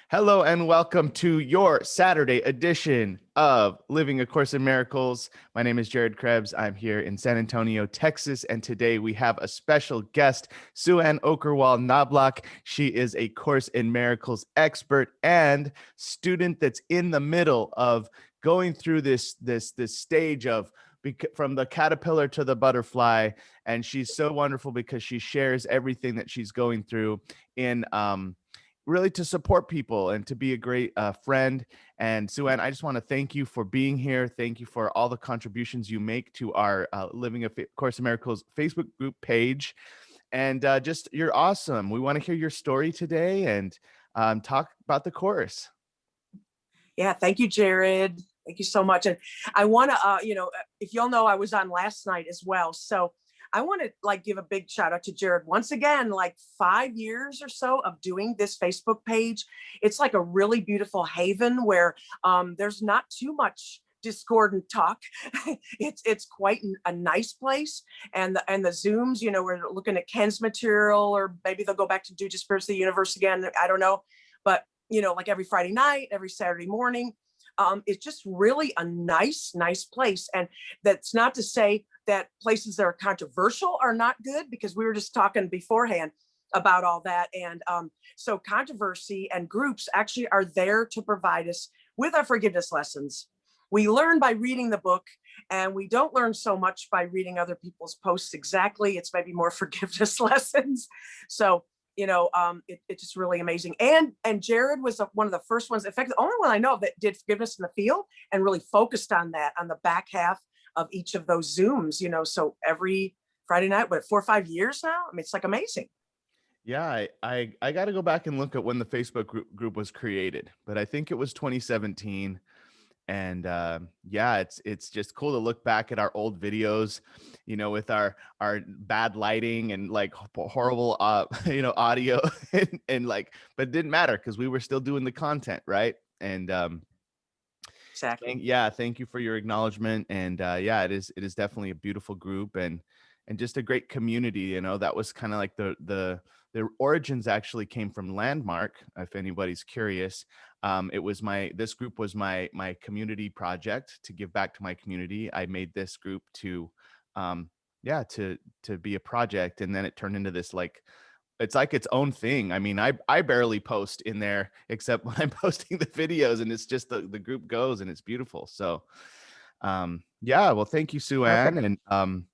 Hello and welcome to your Saturday edition of Living A Course in Miracles. My name is Jared Krebs. I'm here in San Antonio, Texas, and today we have a special guest, Ann Knoblauch. She is a Course in Miracles expert and student that's in the middle of going through this stage of from the caterpillar to the butterfly, and she's so wonderful because she shares everything that she's going through in really to support people and to be a great friend. And Ann, I just want to thank you for being here. Thank you for all the contributions you make to our Living a Course in Miracles Facebook group page. And just, you're awesome. We want to hear your story today and talk about the course. Yeah, thank you, Jared. Thank you so much. And I want to, if y'all know, I was on last night as well. So I want to give a big shout out to Jared once again, 5 years or so of doing this Facebook page. It's like a really beautiful haven where there's not too much discordant talk. It's quite a nice place. And the Zooms, we're looking at Ken's material, or maybe they'll go back to Do Just Spirits of the Universe again. I don't know. But, like every Friday night, every Saturday morning, it's just really a nice place. And that's not to say that places that are controversial are not good, because we were just talking beforehand about all that. And so controversy and groups actually are there to provide us with our forgiveness lessons. We learn by reading the book, and we don't learn so much by reading other people's posts exactly. It's maybe more forgiveness lessons. So it's just really amazing. And Jared was one of the first ones, in fact, the only one I know of that did forgiveness in the field and really focused on that on the back half of each of those Zooms, so every Friday night, 4 or 5 years now? I mean, it's amazing. Yeah, I got to go back and look at when the Facebook group was created, but I think it was 2017. And yeah, it's just cool to look back at our old videos, with our bad lighting and horrible audio and but it didn't matter because we were still doing the content, right? And exactly. Thank you for your acknowledgement. And yeah, it is definitely a beautiful group and just a great community. That was kind of like the origins actually came from Landmark, if anybody's curious. This group was my community project to give back to my community. I made this group to be a project, and then it turned into this it's like its own thing. I mean, I barely post in there except when I'm posting the videos, and it's just the group goes, and it's beautiful. So yeah, well, thank you, Ann. Okay. And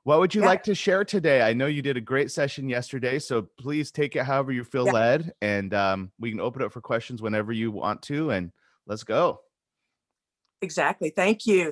what would you like to share today? I know you did a great session yesterday, so please take it however you feel led, and we can open it up for questions whenever you want to, and let's go. Exactly. Thank you.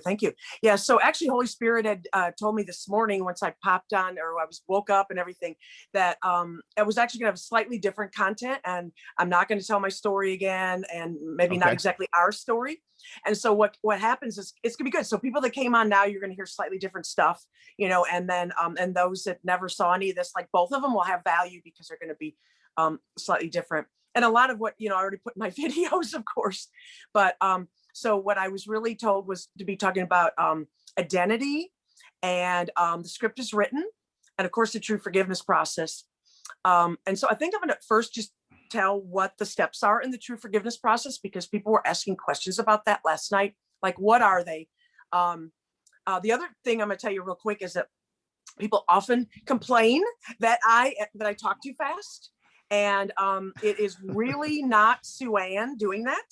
Yeah. So actually, Holy Spirit had told me this morning, once I popped on, or I woke up and everything, that I was actually going to have slightly different content, and I'm not going to tell my story again, and maybe not exactly our story. And so what happens is it's gonna be good. So people that came on now, you're going to hear slightly different stuff, and then and those that never saw any of this, both of them will have value because they're going to be slightly different. And a lot of what I already put in my videos, of course, but so what I was really told was to be talking about identity, and the script is written, and of course the true forgiveness process. And so I think I'm going to first just tell what the steps are in the true forgiveness process, because people were asking questions about that last night. What are they? The other thing I'm going to tell you real quick is that people often complain that I talk too fast, and it is really not Ann doing that.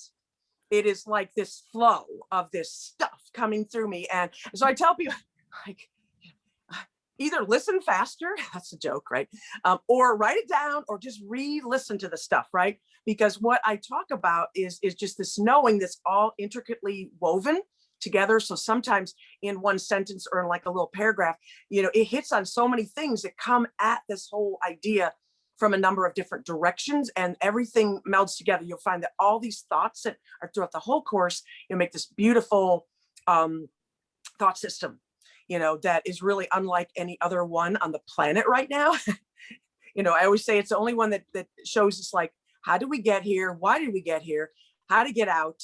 It is like this flow of this stuff coming through me. And so I tell people, either listen faster, that's a joke, right? Or write it down, or just re-listen to the stuff, right? Because what I talk about is just this knowing that's all intricately woven together. So sometimes in one sentence or in a little paragraph, it hits on so many things that come at this whole idea from a number of different directions, and everything melds together. You'll find that all these thoughts that are throughout the whole course, make this beautiful thought system, that is really unlike any other one on the planet right now. I always say it's the only one that shows us how did we get here? Why did we get here? How to get out?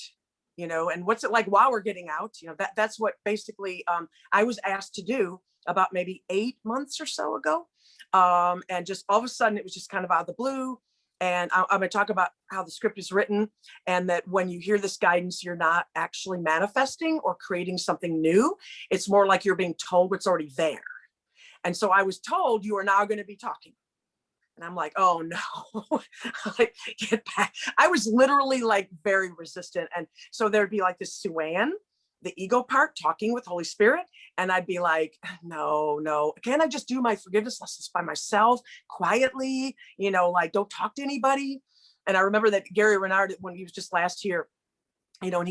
And what's it like while we're getting out? That's what basically I was asked to do about maybe 8 months or so ago. And just all of a sudden it was just kind of out of the blue. And I'm going to talk about how the script is written, and that when you hear this guidance, you're not actually manifesting or creating something new. It's more like you're being told what's already there. And so I was told, you are now going to be talking. And I'm like, oh no, like, get back. I was literally like very resistant. And so there'd be like this Sue-Ann, the ego part, talking with Holy Spirit. And I'd be like, no, can't I just do my forgiveness lessons by myself quietly? Like, don't talk to anybody. And I remember that Gary Renard, when he was just last year, and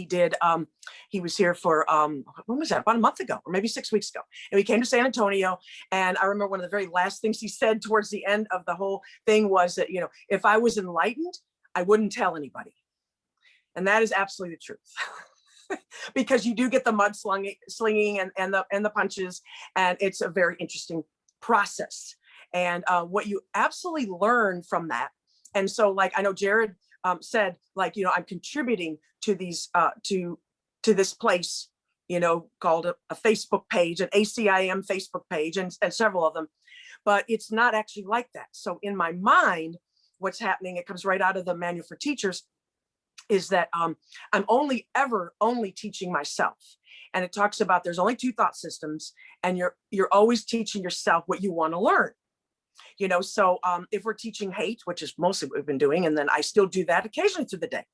he was here for, when was that? About a month ago, or maybe 6 weeks ago. And we came to San Antonio. And I remember one of the very last things he said towards the end of the whole thing was that, if I was enlightened, I wouldn't tell anybody. And that is absolutely the truth. Because you do get the slinging and the punches, and it's a very interesting process. And what you absolutely learn from that. And so, like, I know Jared said, like, I'm contributing to these to this place, called a Facebook page, an ACIM Facebook page, and several of them, but it's not actually like that. So in my mind, what's happening, it comes right out of the manual for teachers, is that I'm only teaching myself. And it talks about there's only 2 thought systems, and you're always teaching yourself what you want to learn. So if we're teaching hate, which is mostly what we've been doing, and then I still do that occasionally through the day,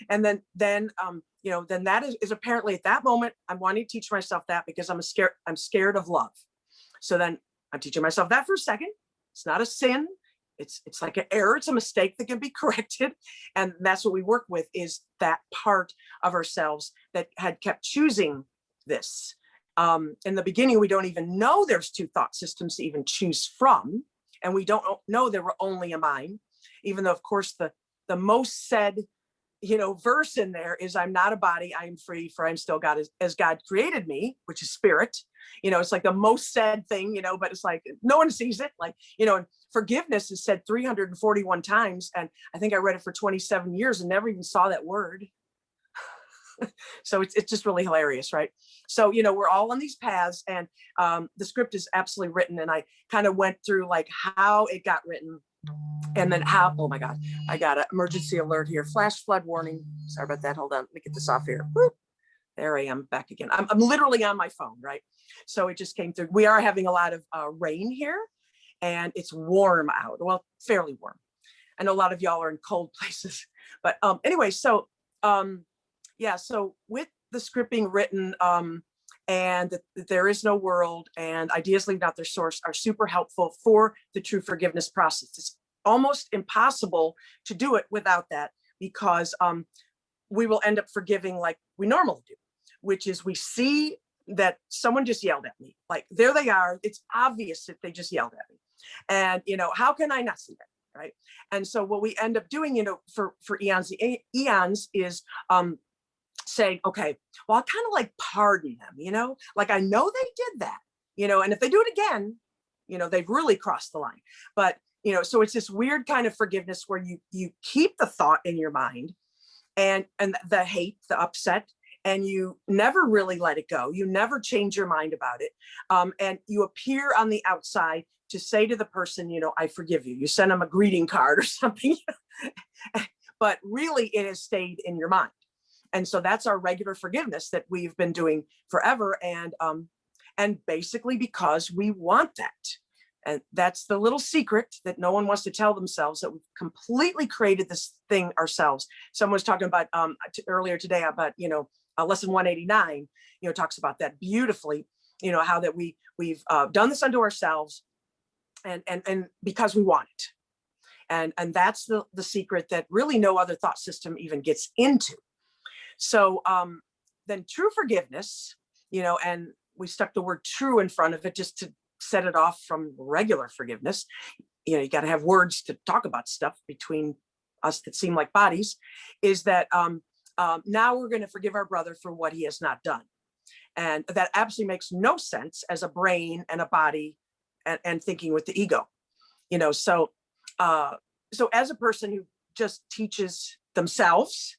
and then that is apparently at that moment, I'm wanting to teach myself that because I'm scared of love. So then I'm teaching myself that for a second. It's not a sin. It's like an error. It's a mistake that can be corrected. And that's what we work with, is that part of ourselves that had kept choosing this. In the beginning, we don't even know there's 2 thought systems to even choose from. And we don't know there were only a mind, even though, of course, the most said, verse in there is, I'm not a body, I am free, for I'm still God as God created me, which is spirit. It's like the most said thing, but it's like no one sees it. Like, and forgiveness is said 341 times. And I think I read it for 27 years and never even saw that word. So it's just really hilarious, right? So, we're all on these paths, and the script is absolutely written. And I kind of went through like how it got written, and then how, oh my God, I got an emergency alert here. Flash flood warning. Sorry about that. Hold on. Let me get this off here. Whoop. There I am back again. I'm literally on my phone, right? So it just came through. We are having a lot of rain here, and it's warm out. Well, fairly warm. I know a lot of y'all are in cold places, but anyway, so so with the script being written, and that there is no world, and ideas leave out their source, are super helpful for the true forgiveness process. It's almost impossible to do it without that, because we will end up forgiving like we normally do, which is we see that someone just yelled at me. Like, there they are. It's obvious that they just yelled at me. And, how can I not see that? Right. And so what we end up doing, for eons is saying, okay, well, I kind of like pardon them, like I know they did that, and if they do it again, they've really crossed the line. But, so it's this weird kind of forgiveness where you keep the thought in your mind, and the hate, the upset, and you never really let it go. You never change your mind about it. And you appear on the outside to say to the person, I forgive you. You send them a greeting card or something, but really it has stayed in your mind. And so that's our regular forgiveness that we've been doing forever. And basically because we want that. And that's the little secret that no one wants to tell themselves, that we've completely created this thing ourselves. Someone was talking about earlier today about, lesson 189, talks about that beautifully, how that we've done this unto ourselves, and because we want it. And that's the secret that really no other thought system even gets into. So then true forgiveness, and we stuck the word true in front of it just to set it off from regular forgiveness. You got to have words to talk about stuff between us that seem like bodies, is that now we're going to forgive our brother for what he has not done. And that absolutely makes no sense as a brain and a body and thinking with the ego, so as a person who just teaches themselves,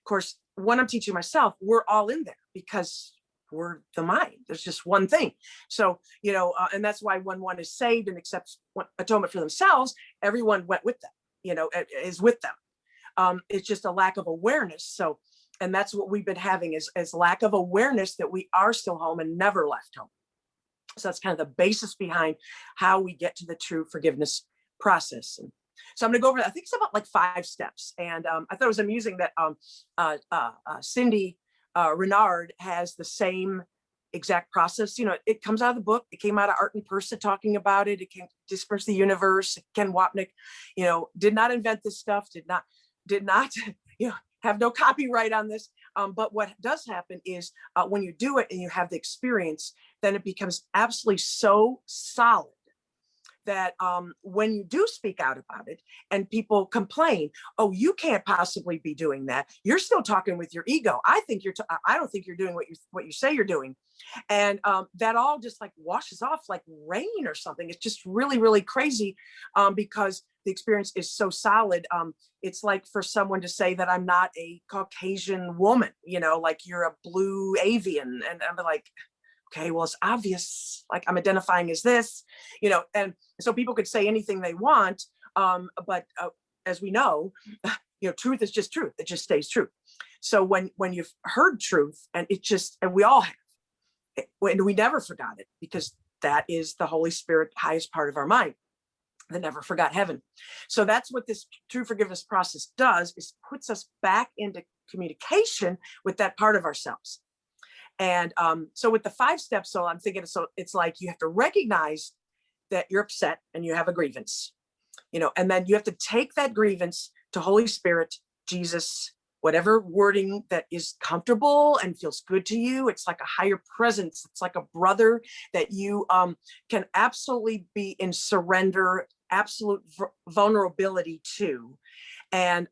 of course, when I'm teaching myself, we're all in there because we're the mind. There's just one thing. So, and that's why when one is saved and accepts atonement for themselves, everyone went with them. is with them. It's just a lack of awareness. So, and that's what we've been having is lack of awareness that we are still home and never left home. So that's kind of the basis behind how we get to the true forgiveness process. And so I'm going to go over, I think it's about like 5 steps. And I thought it was amusing that Cindy Renard has the same exact process. It comes out of the book. It came out of Art and Persa talking about it. It came Disperse the Universe. Ken Wapnick, did not invent this stuff, did not, have no copyright on this. But what does happen is when you do it and you have the experience, then it becomes absolutely so solid that when you do speak out about it and people complain, oh, you can't possibly be doing that. You're still talking with your ego. I don't think you're doing what you say you're doing. And that all just like washes off like rain or something. It's just really, really crazy because the experience is so solid. It's like for someone to say that I'm not a Caucasian woman, like you're a blue avian. And I'm like, okay, well, it's obvious, like I'm identifying as this, and so people could say anything they want. But as we know, truth is just truth. It just stays true. So when you've heard truth and we all have, and we never forgot it because that is the Holy Spirit, highest part of our mind that never forgot heaven. So that's what this true forgiveness process does, is puts us back into communication with that part of ourselves. And so with the 5 steps, so I'm thinking, so it's like you have to recognize that you're upset and you have a grievance, and then you have to take that grievance to Holy Spirit, Jesus, whatever wording that is comfortable and feels good to you. It's like a higher presence. It's like a brother that you can absolutely be in surrender, absolute vulnerability to, and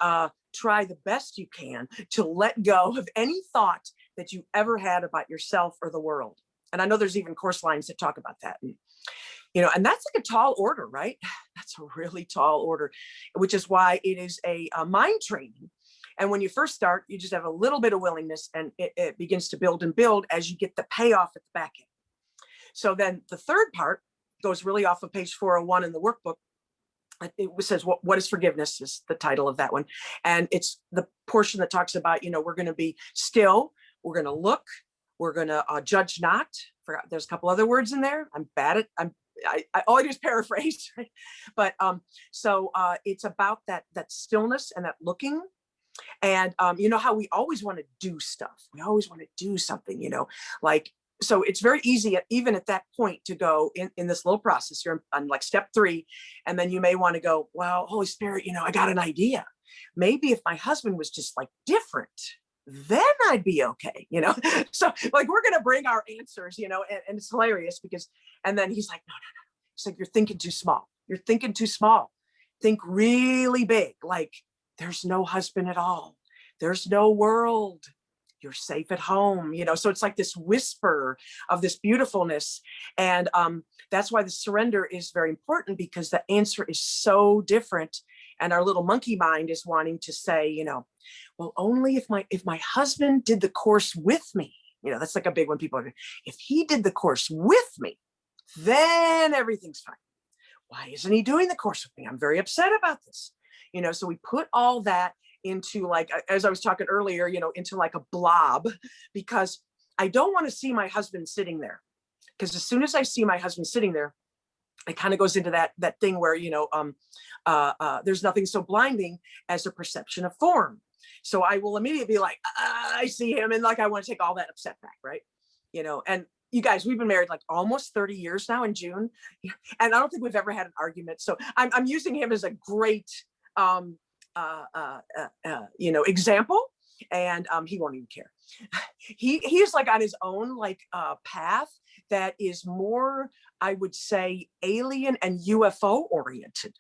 try the best you can to let go of any thought that you ever had about yourself or the world. And I know there's even course lines that talk about that. And that's like a tall order, right? That's a really tall order, which is why it is a mind training. And when you first start, you just have a little bit of willingness, and it begins to build and build as you get the payoff at the back end. So then the third part goes really off of page 401 in the workbook. It says, what is forgiveness is the title of that one. And it's the portion that talks about, we're going to be still, we're going to look, we're going to judge not. There's a couple other words in there. I'm bad at, all I do is paraphrase, right? But so it's about that stillness and that looking. And how we always want to do stuff. We always want to do something, like, so it's very easy, even at that point, to go in this little process. You're on like step 3. And then you may want to go, well, Holy Spirit, I got an idea. Maybe if my husband was just like different, then I'd be okay, So like, we're going to bring our answers, and it's hilarious because, and then he's like, no. He's like, you're thinking too small. You're thinking too small. Think really big. Like, there's no husband at all. There's no world. You're safe at home, so it's like this whisper of this beautifulness. And that's why the surrender is very important, because the answer is so different. And our little monkey mind is wanting to say, well, only if my husband did the course with me, that's like a big one. People are, if he did the course with me, then everything's fine. Why isn't he doing the course with me? I'm very upset about this. So we put all that into, like, as I was talking earlier, into like a blob, because I don't want to see my husband sitting there. Because as soon as I see my husband sitting there, it kind of goes into that thing where, there's nothing so blinding as a perception of form. So I will immediately be like, I see him, and like, I want to take all that upset back, right? And you guys, we've been married like almost 30 years now in June, and I don't think we've ever had an argument. So I'm using him as a great example, and he won't even care. He is like on his own like path that is more, I would say, alien and UFO oriented,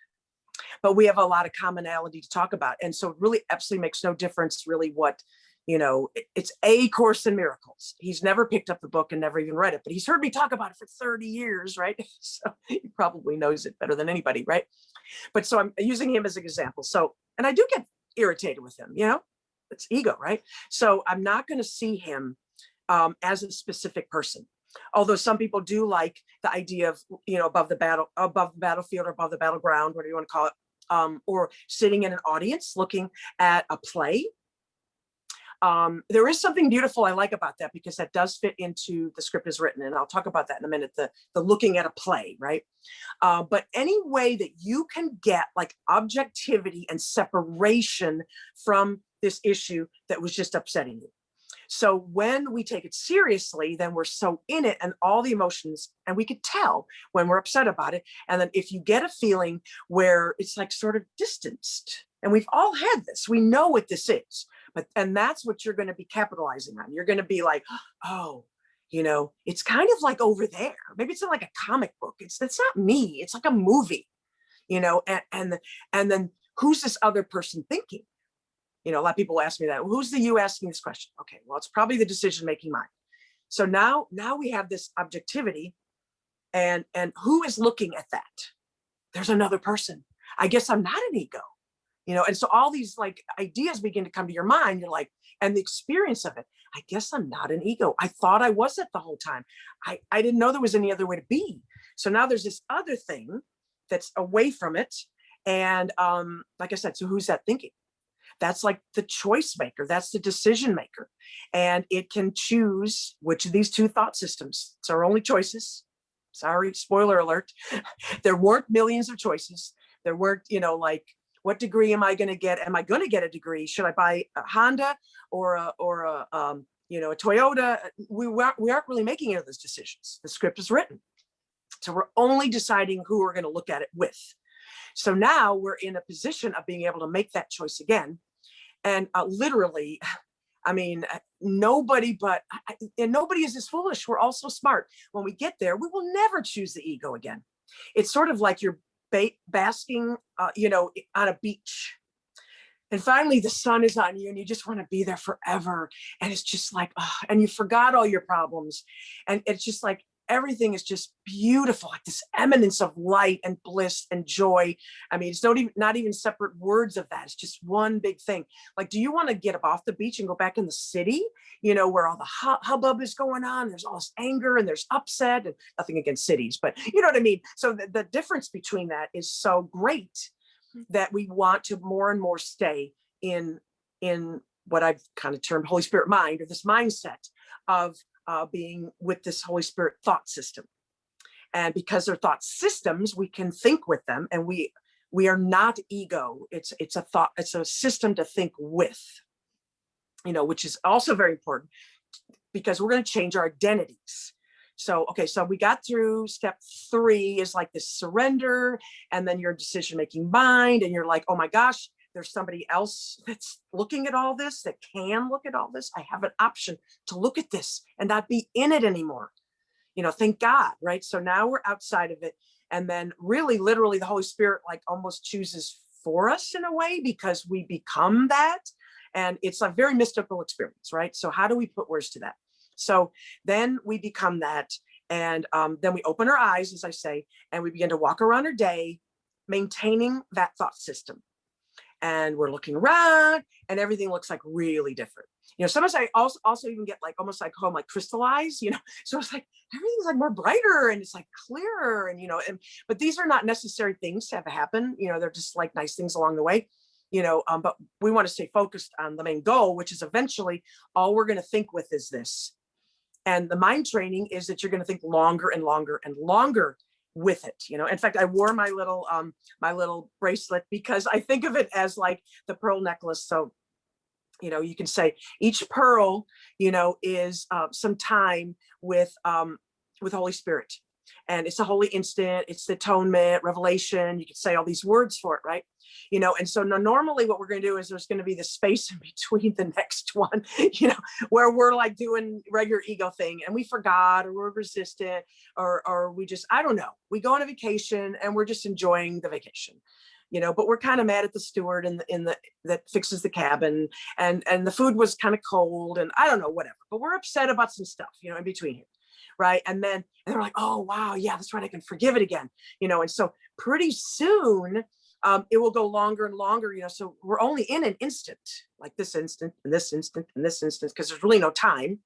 but we have a lot of commonality to talk about. And so it really absolutely makes no difference really what, it's A Course in Miracles. He's never picked up the book and never even read it, but he's heard me talk about it for 30 years, right? So he probably knows it better than anybody, right? But so I'm using him as an example. So, and I do get irritated with him, it's ego, right? So I'm not going to see him as a specific person. Although some people do like the idea of, above the battlefield or above the battleground, whatever you want to call it, or sitting in an audience looking at a play. There is something beautiful I like about that, because that does fit into the script is written. And I'll talk about that in a minute, the looking at a play, right? But any way that you can get like objectivity and separation from this issue that was just upsetting you. So when we take it seriously, then we're so in it and all the emotions, and we could tell when we're upset about it. And then if you get a feeling where it's like sort of distanced, and we've all had this, we know what this is, and that's what you're going to be capitalizing on. You're going to be like, oh, it's kind of like over there. Maybe it's in like a comic book. It's not me. It's like a movie, and then who's this other person thinking? A lot of people ask me that. Well, who's the you asking this question? Okay, well, it's probably the decision-making mind. So now we have this objectivity, and who is looking at that? There's another person. I guess I'm not an ego, and so all these like ideas begin to come to your mind. You're like, and the experience of it, I guess I'm not an ego. I thought I was it the whole time. I didn't know there was any other way to be. So now there's this other thing that's away from it. And like I said, so who's that thinking? That's like the choice maker. That's the decision maker. And it can choose which of these two thought systems. It's our only choices. Sorry, spoiler alert. There weren't millions of choices. There weren't, like, what degree am I going to get? Am I going to get a degree? Should I buy a Honda or a Toyota? We aren't really making any of those decisions. The script is written. So we're only deciding who we're going to look at it with. So now we're in a position of being able to make that choice again. And literally, I mean, nobody is as foolish. We're all so smart. When we get there, we will never choose the ego again. It's sort of like you're basking, on a beach. And finally, the sun is on you and you just want to be there forever. And it's just like, and you forgot all your problems. And it's just like, everything is just beautiful, like this eminence of light and bliss and joy. I mean, it's not even separate words of that. It's just one big thing. Like, do you want to get up off the beach and go back in the city, where all the hubbub is going on? There's all this anger and there's upset, and nothing against cities, but you know what I mean? So the difference between that is so great that we want to more and more stay in what I've kind of termed Holy Spirit mind, or this mindset of being with this Holy Spirit thought system. And because they're thought systems, we can think with them, and we are not ego. It's a thought, it's a system to think with, which is also very important, because we're going to change our identities. So, okay, so we got through step 3 is like this surrender, and then your decision-making mind, and you're like, oh my gosh, there's somebody else that's looking at all this, that can look at all this. I have an option to look at this and not be in it anymore. Thank God, right? So now we're outside of it. And then really, literally, the Holy Spirit like almost chooses for us in a way, because we become that. And it's a very mystical experience, right? So how do we put words to that? So then we become that. And then we open our eyes, as I say, and we begin to walk around our day, maintaining that thought system. And we're looking around and everything looks like really different. Sometimes I also even get like almost like home, like crystallized, so it's like everything's like more brighter and it's like clearer, and but these are not necessary things to have happen. They're just like nice things along the way, but we want to stay focused on the main goal, which is eventually all we're going to think with is this. And the mind training is that you're going to think longer and longer and longer with it. In fact, I wore my little bracelet because I think of it as like the pearl necklace. So, you can say each pearl, is some time with Holy Spirit. And it's a holy instant, it's the atonement, revelation. You could say all these words for it, right? And so normally what we're going to do is there's going to be the space in between the next one, where we're like doing regular ego thing and we forgot, or we're resistant, or we just, I don't know, we go on a vacation and we're just enjoying the vacation, but we're kind of mad at the steward that fixes the cabin, and the food was kind of cold, and I don't know, whatever, but we're upset about some stuff, in between here. Right. And they're like, oh, wow. Yeah, that's right. I can forgive it again. And so pretty soon it will go longer and longer, so we're only in an instant, like this instant and this instant and this instant, because there's really no time.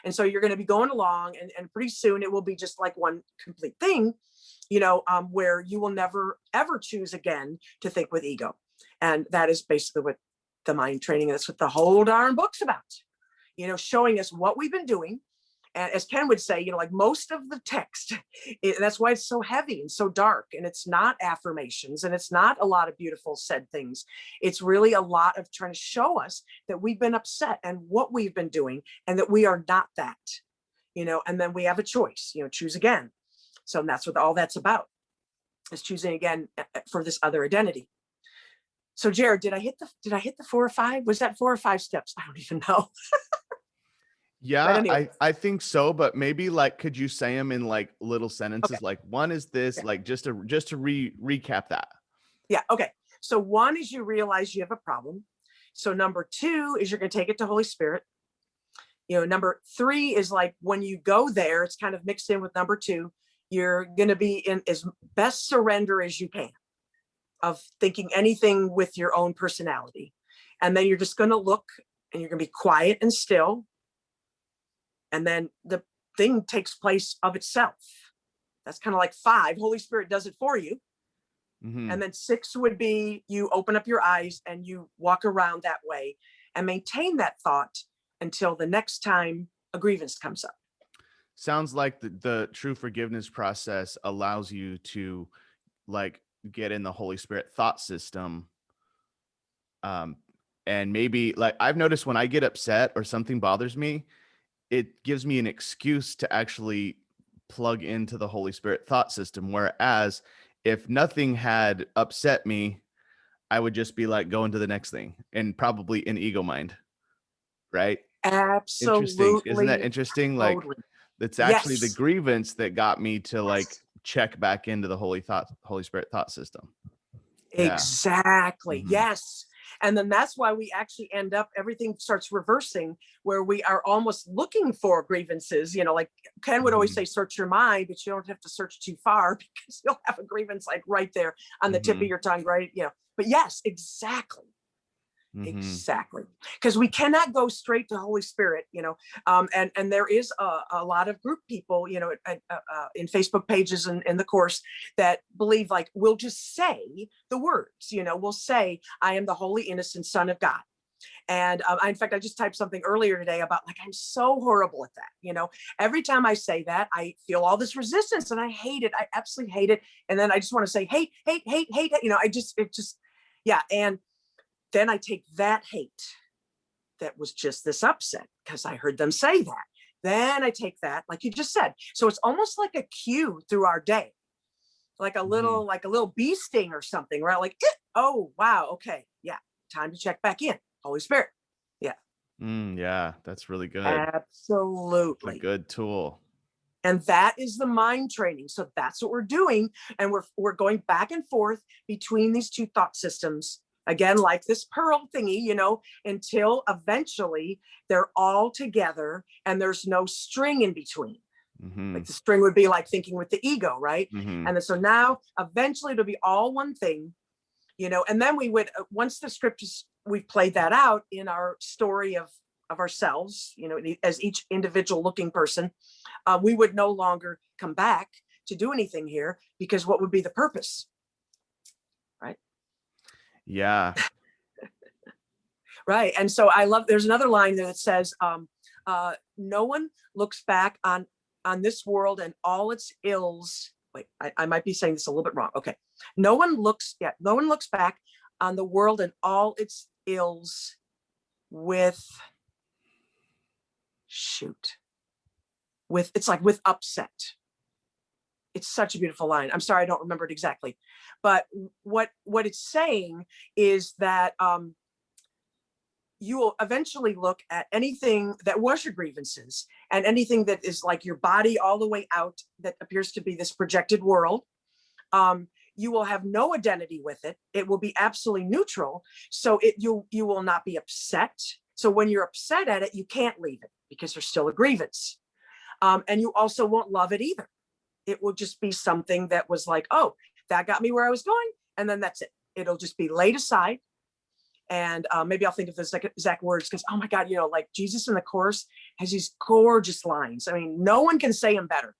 And so you're going to be going along, and pretty soon it will be just like one complete thing. where you will never, ever choose again to think with ego. And that is basically what the mind training, that's what the whole darn book's about, showing us what we've been doing. And as Ken would say, like most of the text, that's why it's so heavy and so dark. And it's not affirmations and it's not a lot of beautiful said things. It's really a lot of trying to show us that we've been upset and what we've been doing and that we are not that, and then we have a choice, choose again. So that's what all that's about, is choosing again for this other identity. So Jared, did I hit the 4 or 5? Was that 4 or 5 steps? I don't even know. Yeah, anyway. I think so, but maybe like, could you say them in like little sentences? Okay. Like one is this, Yeah. like just to recap that. Yeah. Okay. So 1 is you realize you have a problem. So number 2 is you're going to take it to Holy Spirit. Number 3 is like when you go there, it's kind of mixed in with number 2. You're going to be in as best surrender as you can of thinking anything with your own personality. And then you're just going to look and you're going to be quiet and still. And then the thing takes place of itself. That's kind of like 5. Holy Spirit does it for you. Mm-hmm. And then 6 would be you open up your eyes and you walk around that way and maintain that thought until the next time a grievance comes up. Sounds like the true forgiveness process allows you to like get in the Holy Spirit thought system. And maybe like I've noticed when I get upset or something bothers me, it gives me an excuse to actually plug into the Holy Spirit thought system. Whereas if nothing had upset me, I would just be like going to the next thing and probably in ego mind. Right. Interesting. Isn't that Absolutely. interesting? Like Totally. it's actually the Yes. grievance that got me to like Yes. check back into the Holy Spirit thought system. Yeah. Exactly. Mm-hmm. Yes. And then that's why we actually end up, everything starts reversing where we are almost looking for grievances. Like Ken would always Mm-hmm. say, search your mind, but you don't have to search too far because you'll have a grievance like right there on the tip Mm-hmm. of your tongue, right? But yes, exactly. Mm-hmm. Exactly. Because we cannot go straight to Holy Spirit, and there is a lot of group people, in Facebook pages and in the course that believe like we'll just say the words, we'll say, I am the holy innocent son of God. And in fact, I just typed something earlier today about like, I'm so horrible at that. Every time I say that, I feel all this resistance and I hate it. I absolutely hate it. And then I just want to say, hate, hate, hate, hate, yeah. And then I take that hate that was just this upset because I heard them say that. Then I take that, like you just said. So it's almost like a cue through our day, like a little bee sting or something, right? Like, oh, wow. Okay. Yeah. Time to check back in. Holy Spirit. Yeah. Yeah. That's really good. Absolutely. A good tool. And that is the mind training. So that's what we're doing. And we're going back and forth between these two thought systems. Again, like this pearl thingy, until eventually they're all together and there's no string in between. Mm-hmm. Like the string would be like thinking with the ego, right? Mm-hmm. And then so now eventually it'll be all one thing, and then we would, once the script is, we've played that out in our story of ourselves, as each individual looking person, we would no longer come back to do anything here because what would be the purpose? Right. Yeah. Right. And so I love, there's another line there that says, no one looks back on this world and all its ills. Wait, I might be saying this a little bit wrong. Okay. No one looks back on the world and all its ills with upset. It's such a beautiful line. I'm sorry, I don't remember it exactly. But what it's saying is that you will eventually look at anything that was your grievances and anything that is like your body all the way out that appears to be this projected world. You will have no identity with it. It will be absolutely neutral. So you will not be upset. So when you're upset at it, you can't leave it because there's still a grievance. And you also won't love it either. It will just be something that was like, oh, that got me where I was going. And then that's it. It'll just be laid aside. And maybe I'll think of those exact words because, oh my God, like Jesus in the Course has these gorgeous lines. I mean, no one can say them better.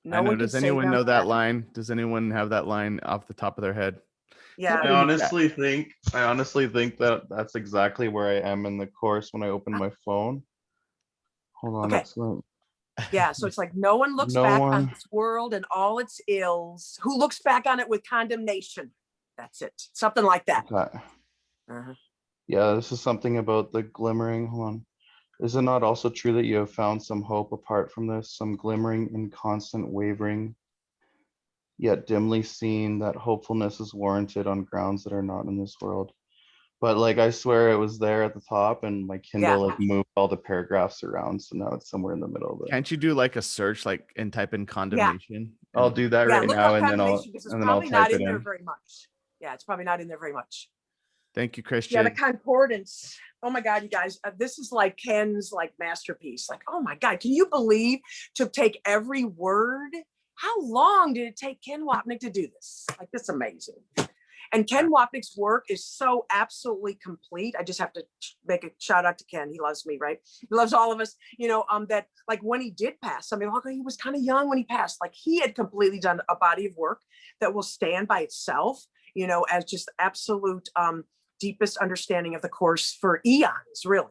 No one can Does save anyone them know from that that. line? Does anyone have that line off the top of their head? Yeah. Put I it in the chat. honestly think that that's exactly where I am in the course when I open my phone. Hold on, Okay. it's like Yeah. So it's like no one looks no back on one. this world and all its ills. Who looks back on it with condemnation? That's it. Something like that. Okay. Uh-huh. Yeah, this is something about the glimmering. Hold on. Is it not also true that you have found some hope apart from this, some glimmering in constant wavering, yet dimly seen that hopefulness is warranted on grounds that are not in this world? But like I swear it was there at the top and my Yeah. Kindle like moved all the paragraphs around, so now it's somewhere in the middle of it. Can't you do like a search, like, and type in condemnation? I'll do that Yeah. right Look now up and then I'll condemnation because it's probably type not it in there in. very much. Yeah. It's probably not in there very much. Thank you, Yeah, Christian. the concordance. Oh my God, you guys, this is like Ken's like masterpiece. Like, oh my God, can you believe to take every word? How long did it take Ken Wapnick to do this? Like, that's amazing. And Ken Wapnick's work is so absolutely complete. I just have to make a shout out to Ken. He loves me, right? He loves all of us. That like when he did pass, I mean, he was kind of young when he passed. Like he had completely done a body of work that will stand by itself, as just absolute deepest understanding of the course for eons, really.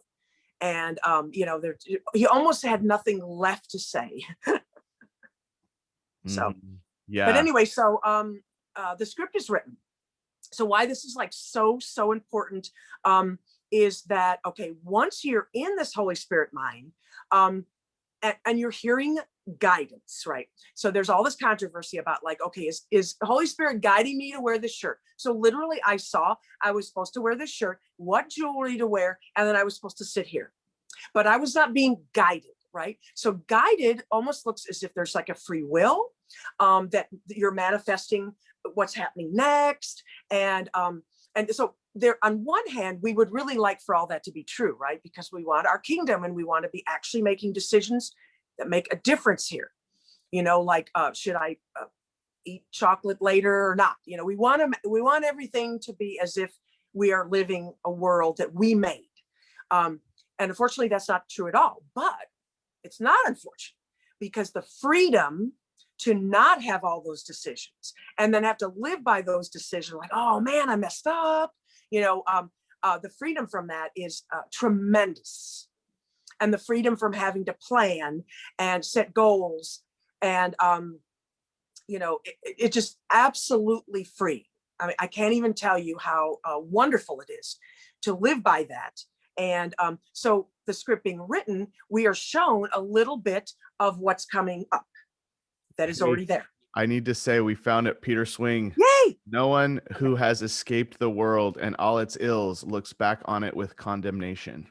And he almost had nothing left to say. So, yeah. But anyway, so the script is written. So why this is like so important is that, okay, once you're in this Holy Spirit mind, and you're hearing guidance, right? So there's all this controversy about like, okay, is the Holy Spirit guiding me to wear this shirt? So literally I was supposed to wear this shirt, what jewelry to wear, and then I was supposed to sit here. But I was not being guided, right? So guided almost looks as if there's like a free will, that you're manifesting what's happening next. And so there, on one hand, we would really like for all that to be true, right? Because we want our kingdom and we want to be actually making decisions that make a difference here. Like, should I eat chocolate later or not? We want everything to be as if we are living a world that we made. And unfortunately, that's not true at all. But it's not unfortunate because the freedom to not have all those decisions and then have to live by those decisions, like, oh man, I messed up. The freedom from that is tremendous. And the freedom from having to plan and set goals and, it just absolutely free. I mean, I can't even tell you how wonderful it is to live by that. And so the script being written, we are shown a little bit of what's coming up that is already there. I need to say we found it, Peter Swing. Yay! No one who has escaped the world and all its ills looks back on it with condemnation.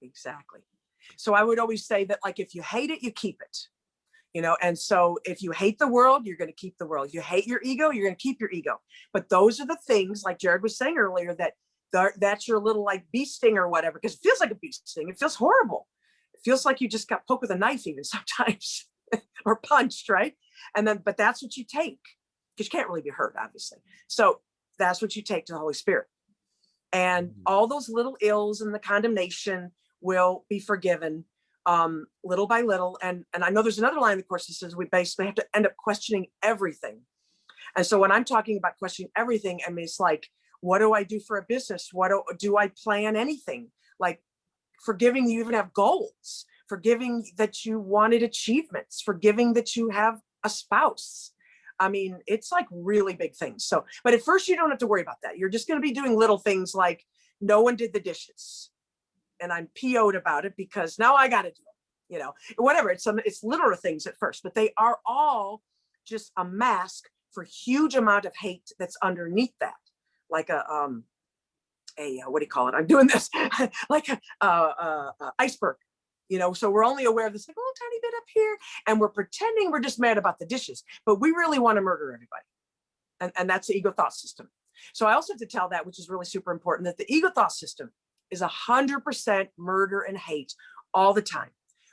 Exactly. So I would always say that, like, if you hate it, you keep it. And so if you hate the world, you're going to keep the world. You hate your ego, you're going to keep your ego. But those are the things, like Jared was saying earlier, that's your little like bee sting or whatever, because it feels like a bee sting. It feels horrible. It feels like you just got poked with a knife even sometimes or punched, right? But that's what you take, because you can't really be hurt, obviously. So that's what you take to the Holy Spirit. And all those little ills and the condemnation will be forgiven little by little. And I know there's another line in the course that says we basically have to end up questioning everything. And so when I'm talking about questioning everything, I mean, it's like, what do I do for a business? What do I plan anything? Like forgiving you even have goals, forgiving that you wanted achievements, forgiving that you have a spouse. I mean, it's like really big things. So, but at first you don't have to worry about that. You're just going to be doing little things like no one did the dishes. And I'm PO'd about it because now I got to do it, whatever. It's little things at first, but they are all just a mask for huge amount of hate that's underneath that. Like a what do you call it? I'm doing this like a iceberg, so we're only aware of this like a little tiny bit up here, and we're pretending we're just mad about the dishes, but we really want to murder everybody. And that's the ego thought system. So I also have to tell that, which is really super important, that the ego thought system is 100% murder and hate all the time.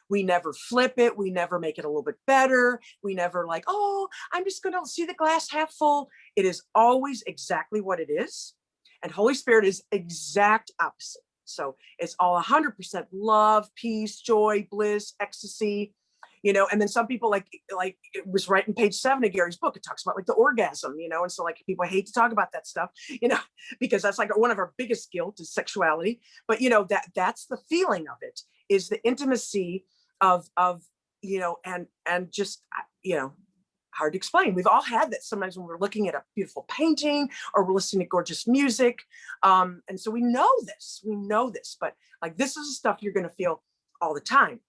We never flip it. We never make it a little bit better. We never like, oh, I'm just going to see the glass half full. It is always exactly what it is. And Holy Spirit is exact opposite. So it's all 100% love, peace, joy, bliss, ecstasy, and then some people like it was right in page 7 of Gary's book. It talks about like the orgasm, and so like people hate to talk about that stuff, because that's like one of our biggest guilt is sexuality. But that's the feeling of it, is the intimacy of and just hard to explain. We've all had that sometimes when we're looking at a beautiful painting or we're listening to gorgeous music. And so we know this, but like this is the stuff you're going to feel all the time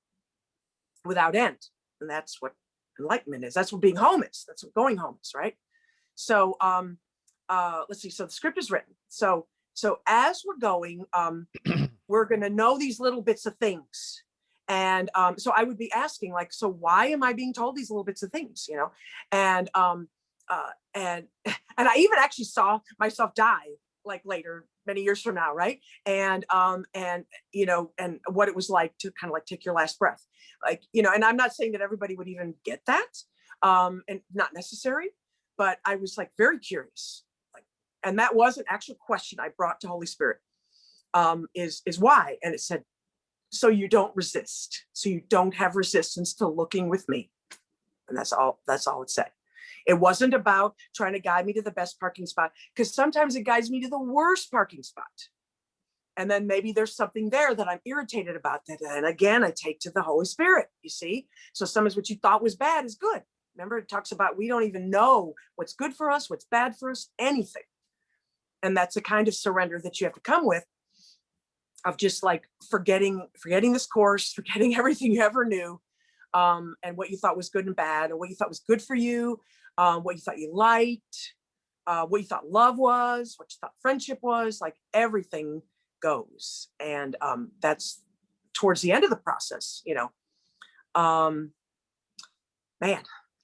without end. And that's what enlightenment is. That's what being home is. That's what going home is, right? So let's see. So the script is written. So as we're going, we're going to know these little bits of things. And so I would be asking, like, so why am I being told these little bits of things, and I even actually saw myself die like later, many years from now, right? And what it was like to kind of like take your last breath, like, and I'm not saying that everybody would even get that, and not necessary, but I was like very curious, like, and that was an actual question I brought to Holy Spirit, is why, and it said, so you don't resist. So you don't have resistance to looking with me. And that's all it said. It wasn't about trying to guide me to the best parking spot, because sometimes it guides me to the worst parking spot. And then maybe there's something there that I'm irritated about that. And again, I take to the Holy Spirit, you see? So sometimes what you thought was bad is good. Remember, it talks about we don't even know what's good for us, what's bad for us, anything. And that's a kind of surrender that you have to come with, of just like forgetting this course, forgetting everything you ever knew, and what you thought was good and bad, or what you thought was good for you, what you thought you liked, what you thought love was, what you thought friendship was, like everything goes. And that's towards the end of the process, man,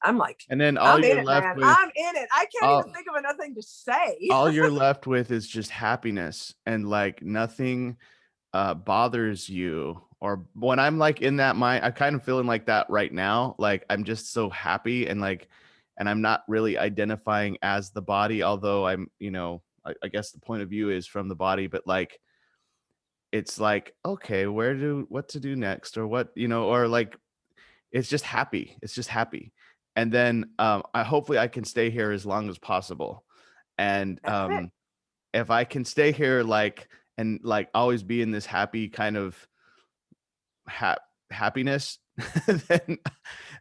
I'm like, And then I'm in it, man. I'm in it. I can't even think of another thing to say. all you're left with is just happiness, and like nothing bothers you. Or when I'm like in that mind, I'm kind of feeling like that right now. Like I'm just so happy, and like, and I'm not really identifying as the body, although I'm, I guess the point of view is from the body, but like, it's like, okay, what to do next, or what, or like, it's just happy. It's just happy. And then hopefully I can stay here as long as possible. And if I can stay here, like, and like always be in this happy kind of happiness,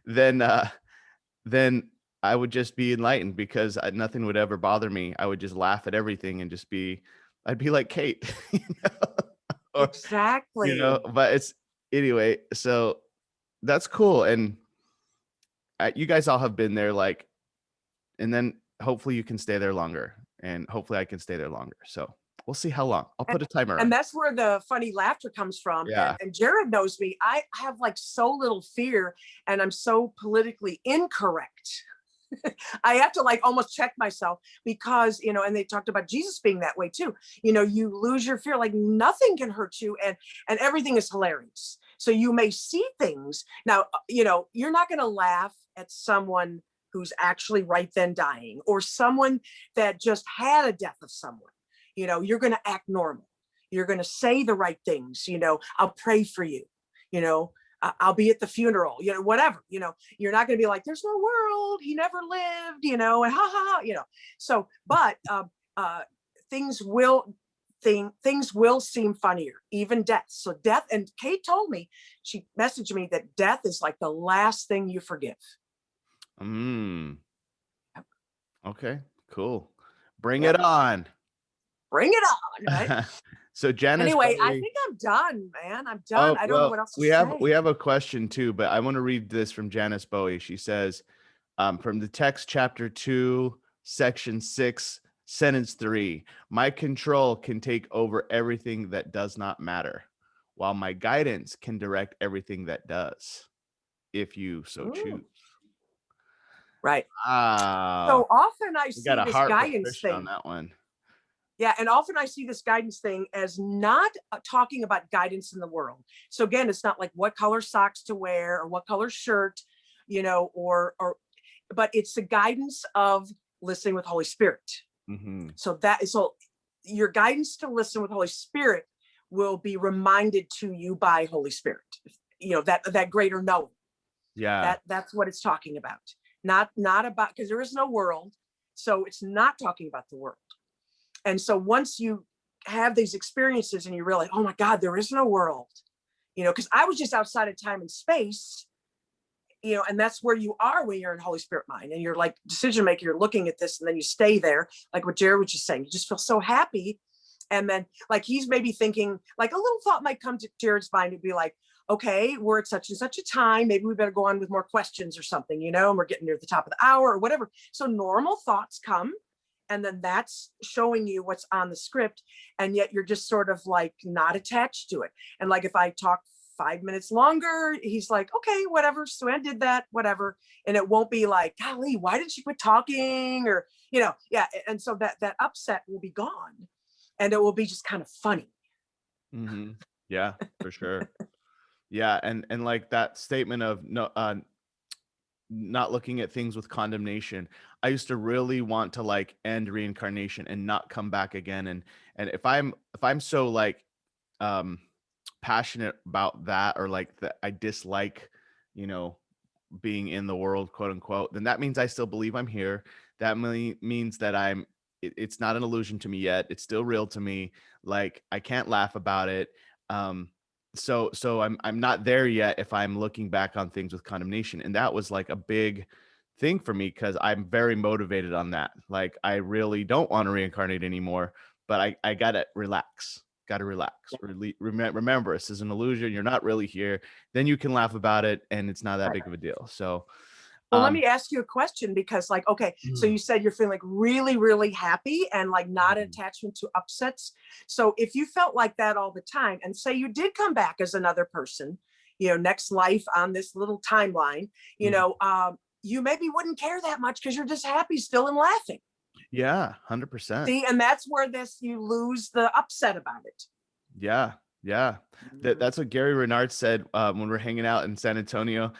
then I would just be enlightened, because nothing would ever bother me. I would just laugh at everything and I'd be like Kate, or, exactly. But it's anyway. So that's cool, and you guys all have been there, like, and then hopefully you can stay there longer, and hopefully I can stay there longer. So we'll see how long. I'll put a timer on. And that's where the funny laughter comes from. Yeah. And Jared knows me. I have like so little fear, and I'm so politically incorrect. I have to like almost check myself, because, and they talked about Jesus being that way too. You lose your fear, like nothing can hurt you, and everything is hilarious. So you may see things. Now, you're not going to laugh at someone who's actually right then dying, or someone that just had a death of someone. You're going to act normal. You're going to say the right things. I'll pray for you. I'll be at the funeral, whatever, you're not going to be like, there's no world, he never lived, and ha ha ha, So, but things will seem funnier, even death. So death, and Kate told me, she messaged me that death is like the last thing you forgive. Okay, cool. Bring it on. Bring it on, right? So Janice, anyway, I think I'm done, man. I'm done. I don't know what else to say. We have a question too, but I want to read this from Janice Bowie. She says, from the text, chapter 2, section 6, sentence 3, my control can take over everything that does not matter, while my guidance can direct everything that does, if you so choose. Right. So often I see this guidance thing on that one. Yeah. And often I see this guidance thing as not talking about guidance in the world. So again, it's not like what color socks to wear or what color shirt, but it's the guidance of listening with Holy Spirit. Mm-hmm. So your guidance to listen with Holy Spirit will be reminded to you by Holy Spirit, that greater knowing. Yeah. That's what it's talking about. Not about, because there is no world. So it's not talking about the world. And so once you have these experiences and you realize, oh my God, there is no world, because I was just outside of time and space, and that's where you are when you're in Holy Spirit mind and you're like decision maker, you're looking at this and then you stay there, like what Jared was just saying, you just feel so happy. And then like he's maybe thinking, like a little thought might come to Jared's mind to be like, okay, we're at such and such a time, maybe we better go on with more questions or something, and we're getting near the top of the hour or whatever. So normal thoughts come, and then that's showing you what's on the script, and yet you're just sort of like not attached to it. And like if I talk 5 minutes longer, he's like, okay, whatever, Sue-Ann did that, whatever. And it won't be like, golly, why did she quit talking? Or, yeah. And so that upset will be gone, and it will be just kind of funny. Mm-hmm. Yeah, for sure. Yeah. And like that statement of no, not looking at things with condemnation. I used to really want to like end reincarnation and not come back again. And if I'm so like passionate about that, or like that I dislike, being in the world, quote unquote, then that means I still believe I'm here. That means that it's not an illusion to me yet. It's still real to me. Like I can't laugh about it. So I'm not there yet if I'm looking back on things with condemnation. And that was like a big thing for me, because I'm very motivated on that. Like I really don't want to reincarnate anymore, but I gotta relax. Remember, this is an illusion. You're not really here. Then you can laugh about it, and it's not that big of a deal. So well, let me ask you a question, because like, okay, so you said you're feeling like really, really happy and like not an attachment to upsets. So if you felt like that all the time, and say you did come back as another person, next life on this little timeline, you maybe wouldn't care that much because you're just happy still and laughing. Yeah, 100%. See, and that's where you lose the upset about it. Yeah. That's what Gary Renard said when we're hanging out in San Antonio.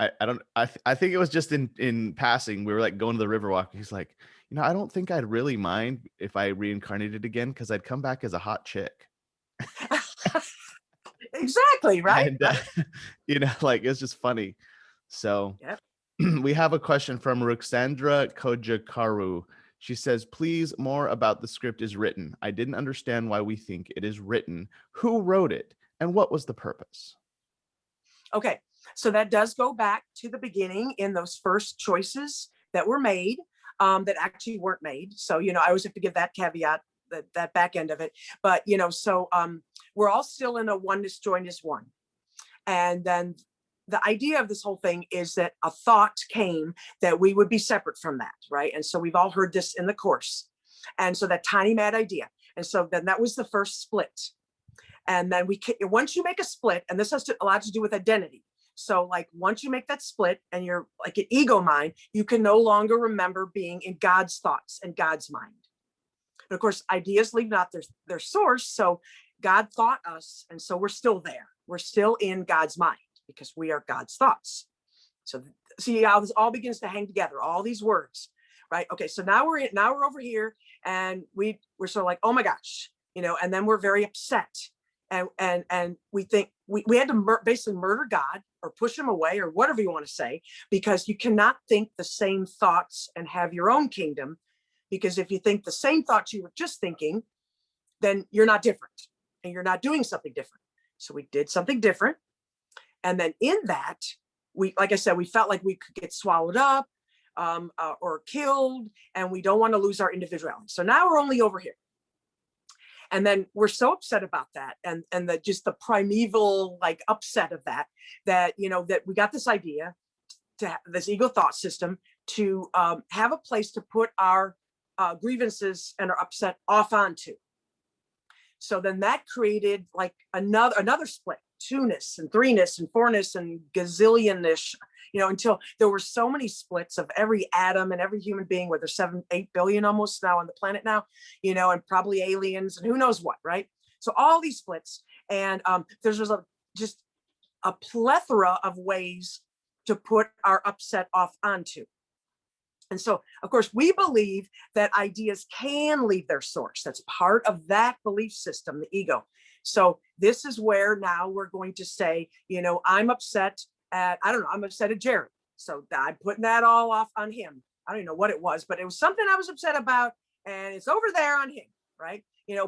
I think it was just in passing. We were like going to the Riverwalk. He's like, I don't think I'd really mind if I reincarnated again, because I'd come back as a hot chick. Exactly, right? And, like it's just funny. So yep. We have a question from Ruxandra Kojakaru. She says, please, more about the script is written. I didn't understand why we think it is written. Who wrote it? And what was the purpose? Okay, so that does go back to the beginning in those first choices that were made that actually weren't made. So, I always have to give that caveat, that back end of it. But, so we're all still in a oneness joined as one. And then the idea of this whole thing is that a thought came that we would be separate from that, right? And so we've all heard this in the course. And so that tiny mad idea. And so then that was the first split. And then once you make a split, and this has a lot to do with identity. So like once you make that split and you're like an ego mind, you can no longer remember being in God's thoughts and God's mind. And of course, ideas leave not their source. So God thought us, and so we're still there. We're still in God's mind because we are God's thoughts. So see how this all begins to hang together, all these words, right? Okay, so now we're over here, and we're sort of like, oh my gosh, and then we're very upset. And we think we had to basically murder God or push him away or whatever you want to say, because you cannot think the same thoughts and have your own kingdom. Because if you think the same thoughts you were just thinking, then you're not different and you're not doing something different. So we did something different. And then in that, like I said, we felt like we could get swallowed up or killed, and we don't want to lose our individuality. So now we're only over here. And then we're so upset about that, and just the primeval like upset of that that we got this idea to have this ego thought system to have a place to put our grievances and our upset off onto. So then that created like another split, 2-ness and 3-ness and 4-ness and gazillion-ish, until there were so many splits of every atom and every human being, where there's 7-8 billion almost now on the planet now, and probably aliens and who knows what, right? So all these splits, and there's just a plethora of ways to put our upset off onto. And so, of course, we believe that ideas can leave their source. That's part of that belief system, the ego. So this is where now we're going to say, I'm upset And I don't know, I'm upset at Jared. So I'm putting that all off on him. I don't even know what it was, but it was something I was upset about, and it's over there on him, right?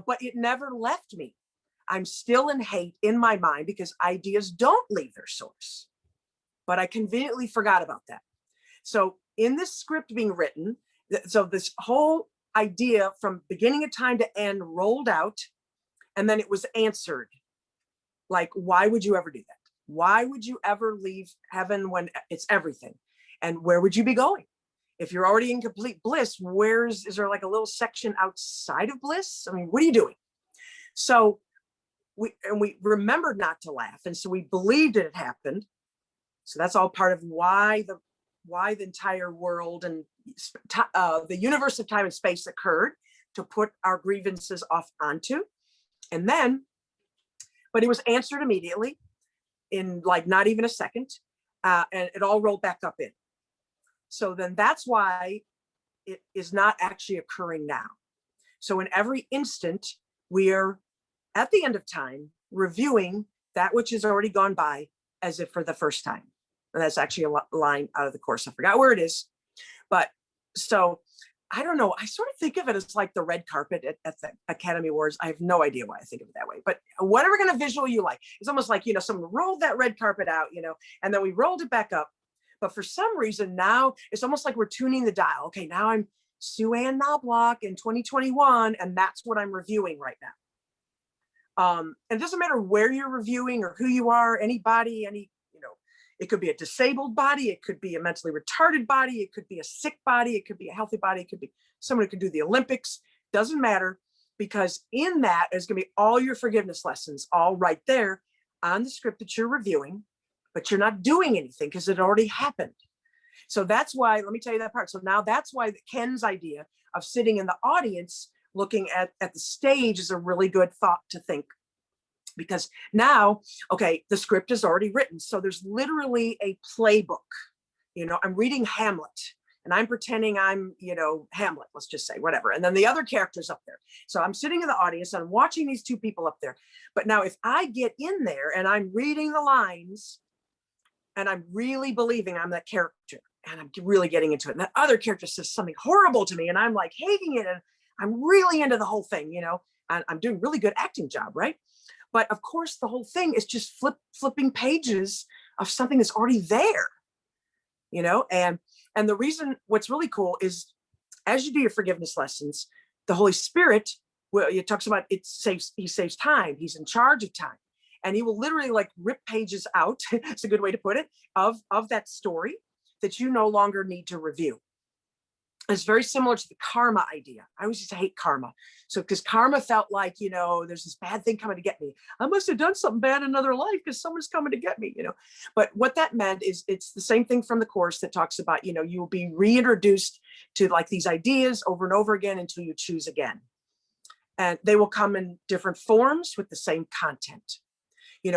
But it never left me. I'm still in hate in my mind because ideas don't leave their source. But I conveniently forgot about that. So in this script being written, so this whole idea from beginning of time to end rolled out, and then it was answered. Like, why would you ever do that? Why would you ever leave heaven when it's everything? And where would you be going? If you're already in complete bliss, is there like a little section outside of bliss? I mean, what are you doing? So we remembered not to laugh. And so we believed it had happened. So that's all part of why the entire world and the universe of time and space occurred, to put our grievances off onto. And then, but it was answered immediately in like not even a second. And it all rolled back up in. So then that's why it is not actually occurring now. So in every instant, we're at the end of time reviewing that which has already gone by as if for the first time. And that's actually a line out of the Course. I forgot where it is. But so I don't know. I sort of think of it as like the red carpet at the Academy Awards. I have no idea why I think of it that way, but whatever kind of visual you like, it's almost like, someone rolled that red carpet out, and then we rolled it back up. But for some reason now it's almost like we're tuning the dial. Okay, now I'm Ann Knoblauch in 2021, and that's what I'm reviewing right now. And it doesn't matter where you're reviewing or who you are, anybody, it could be a disabled body, it could be a mentally retarded body, it could be a sick body, it could be a healthy body, it could be someone who could do the Olympics. Doesn't matter, because in that is going to be all your forgiveness lessons, all right there on the script that you're reviewing, but you're not doing anything because it already happened. So that's why, let me tell you that part. So now that's why Ken's idea of sitting in the audience looking at the stage is a really good thought to think. Because now, okay, the script is already written. So there's literally a playbook. I'm reading Hamlet and I'm pretending I'm, Hamlet, let's just say, whatever. And then the other character's up there. So I'm sitting in the audience and I'm watching these two people up there. But now if I get in there and I'm reading the lines and I'm really believing I'm that character and I'm really getting into it, and that other character says something horrible to me and I'm like hating it and I'm really into the whole thing, and I'm doing a really good acting job, right? But of course, the whole thing is just flipping pages of something that's already there, and the reason, what's really cool is as you do your forgiveness lessons, the Holy Spirit, it talks about he saves time. He's in charge of time. And he will literally like rip pages out, it's a good way to put it, of that story that you no longer need to review. It's very similar to the karma idea. I always used to hate karma. So because karma felt like, there's this bad thing coming to get me. I must have done something bad in another life because someone's coming to get me, But what that meant is it's the same thing from the Course that talks about, you will be reintroduced to like these ideas over and over again until you choose again. And they will come in different forms with the same content.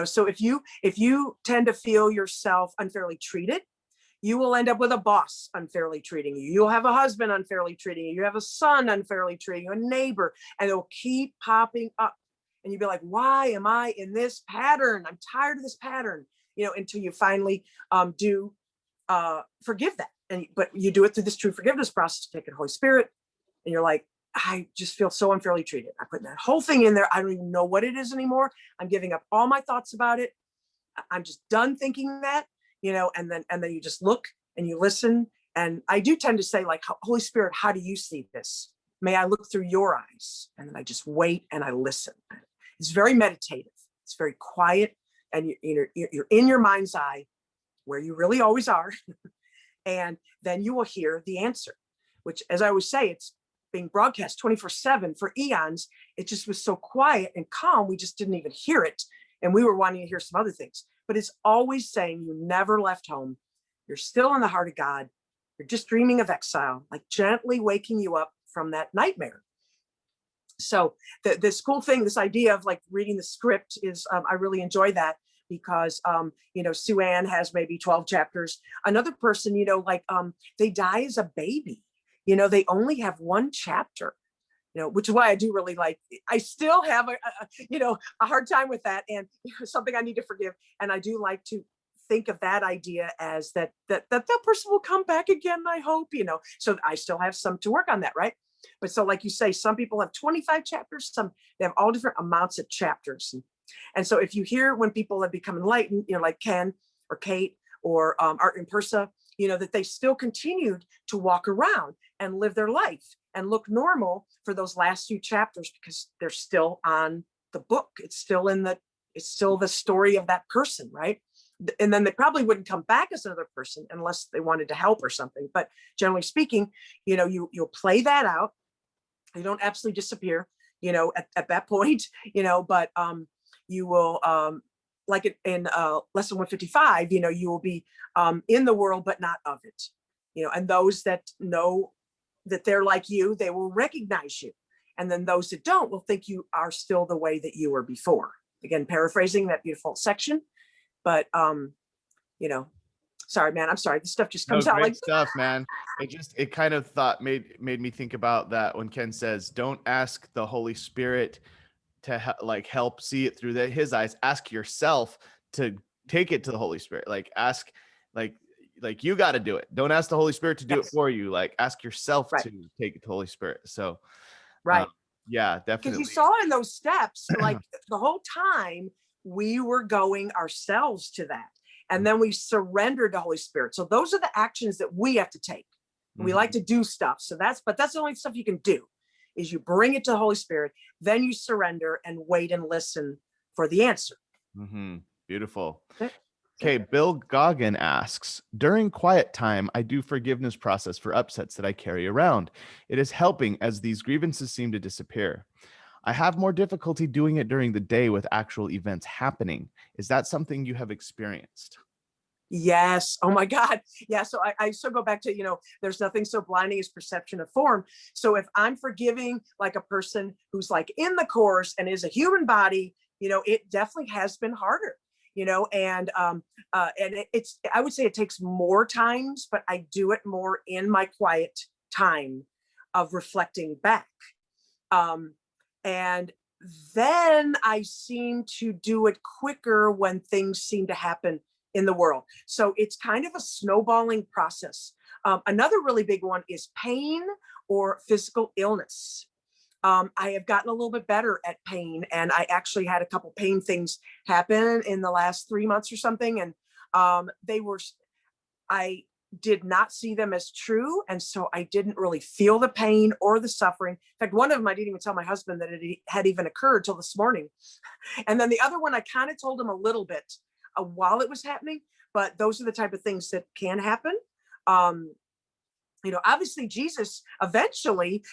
So if you tend to feel yourself unfairly treated, you will end up with a boss unfairly treating you. You'll have a husband unfairly treating you. You have a son unfairly treating you, a neighbor, and it'll keep popping up. And you'll be like, why am I in this pattern? I'm tired of this pattern, until you finally do forgive that. But you do it through this true forgiveness process, take it Holy Spirit, and you're like, I just feel so unfairly treated. I put that whole thing in there. I don't even know what it is anymore. I'm giving up all my thoughts about it. I'm just done thinking that. And then you just look and you listen. And I do tend to say like, Holy Spirit, how do you see this? May I look through your eyes? And then I just wait and I listen. It's very meditative. It's very quiet. And you're in your mind's eye where you really always are. And then you will hear the answer, which, as I always say, it's being broadcast 24/7 for eons. It just was so quiet and calm. We just didn't even hear it. And we were wanting to hear some other things. But it's always saying you never left home. You're still in the heart of God. You're just dreaming of exile, like gently waking you up from that nightmare. So this cool thing, this idea of like reading the script is, I really enjoy that because, Sue Ann has maybe 12 chapters. Another person, they die as a baby. They only have one chapter. Which is why I do really like, I still have a hard time with that, and something I need to forgive. And I do like to think of that idea as that person will come back again, I hope, so I still have some to work on that, right? But so like you say, some people have 25 chapters, some they have all different amounts of chapters. And so if you hear when people have become enlightened, like Ken or Kate or Art and Persa, that they still continued to walk around and live their life and look normal for those last few chapters because they're still on the book. It's still the story of that person, right? And then they probably wouldn't come back as another person unless they wanted to help or something. But generally speaking, you'll play that out. You don't absolutely disappear, at that point, but you will, like in lesson 155, you will be in the world, but not of it, and those that know that they're like you, they will recognize you. And then those that don't will think you are still the way that you were before. Again, paraphrasing that beautiful section, but sorry, man, I'm sorry. This stuff just comes out great like stuff, man. It kind of made me think about that when Ken says, don't ask the Holy Spirit to help see it through his eyes. Ask yourself to take it to the Holy Spirit. Like ask, like you got to do it. Don't ask the Holy Spirit to do it for you. Like ask yourself to take it to the Holy Spirit. So, right. Yeah, Because definitely. you saw in those steps, like the whole time we were going ourselves to that. And then we surrendered to Holy Spirit. So those are the actions that we have to take. We like to do stuff. So that's the only stuff you can do is you bring it to the Holy Spirit, then you surrender and wait and listen for the answer. Beautiful. Okay, Bill Goggin asks, during quiet time, I do forgiveness process for upsets that I carry around. It is helping as these grievances seem to disappear. I have more difficulty doing it during the day with actual events happening. Is that something you have experienced? Yes. Oh my God. Yeah. So I still go back to, there's nothing so blinding as perception of form. So if I'm forgiving like a person who's like in the course and is a human body, it definitely has been harder, and I would say it takes more times, but I do it more in my quiet time of reflecting back. And then I seem to do it quicker when things seem to happen in the world. So it's kind of a snowballing process. Another really big one is pain or physical illness. I have gotten a little bit better at pain, and I actually had a couple pain things happen in the last 3 months or something. And I did not see them as true. And so I didn't really feel the pain or the suffering. In fact, one of them, I didn't even tell my husband that it had even occurred till this morning. And then the other one, I kind of told him a little bit while it was happening, but those are the type of things that can happen. Obviously Jesus eventually,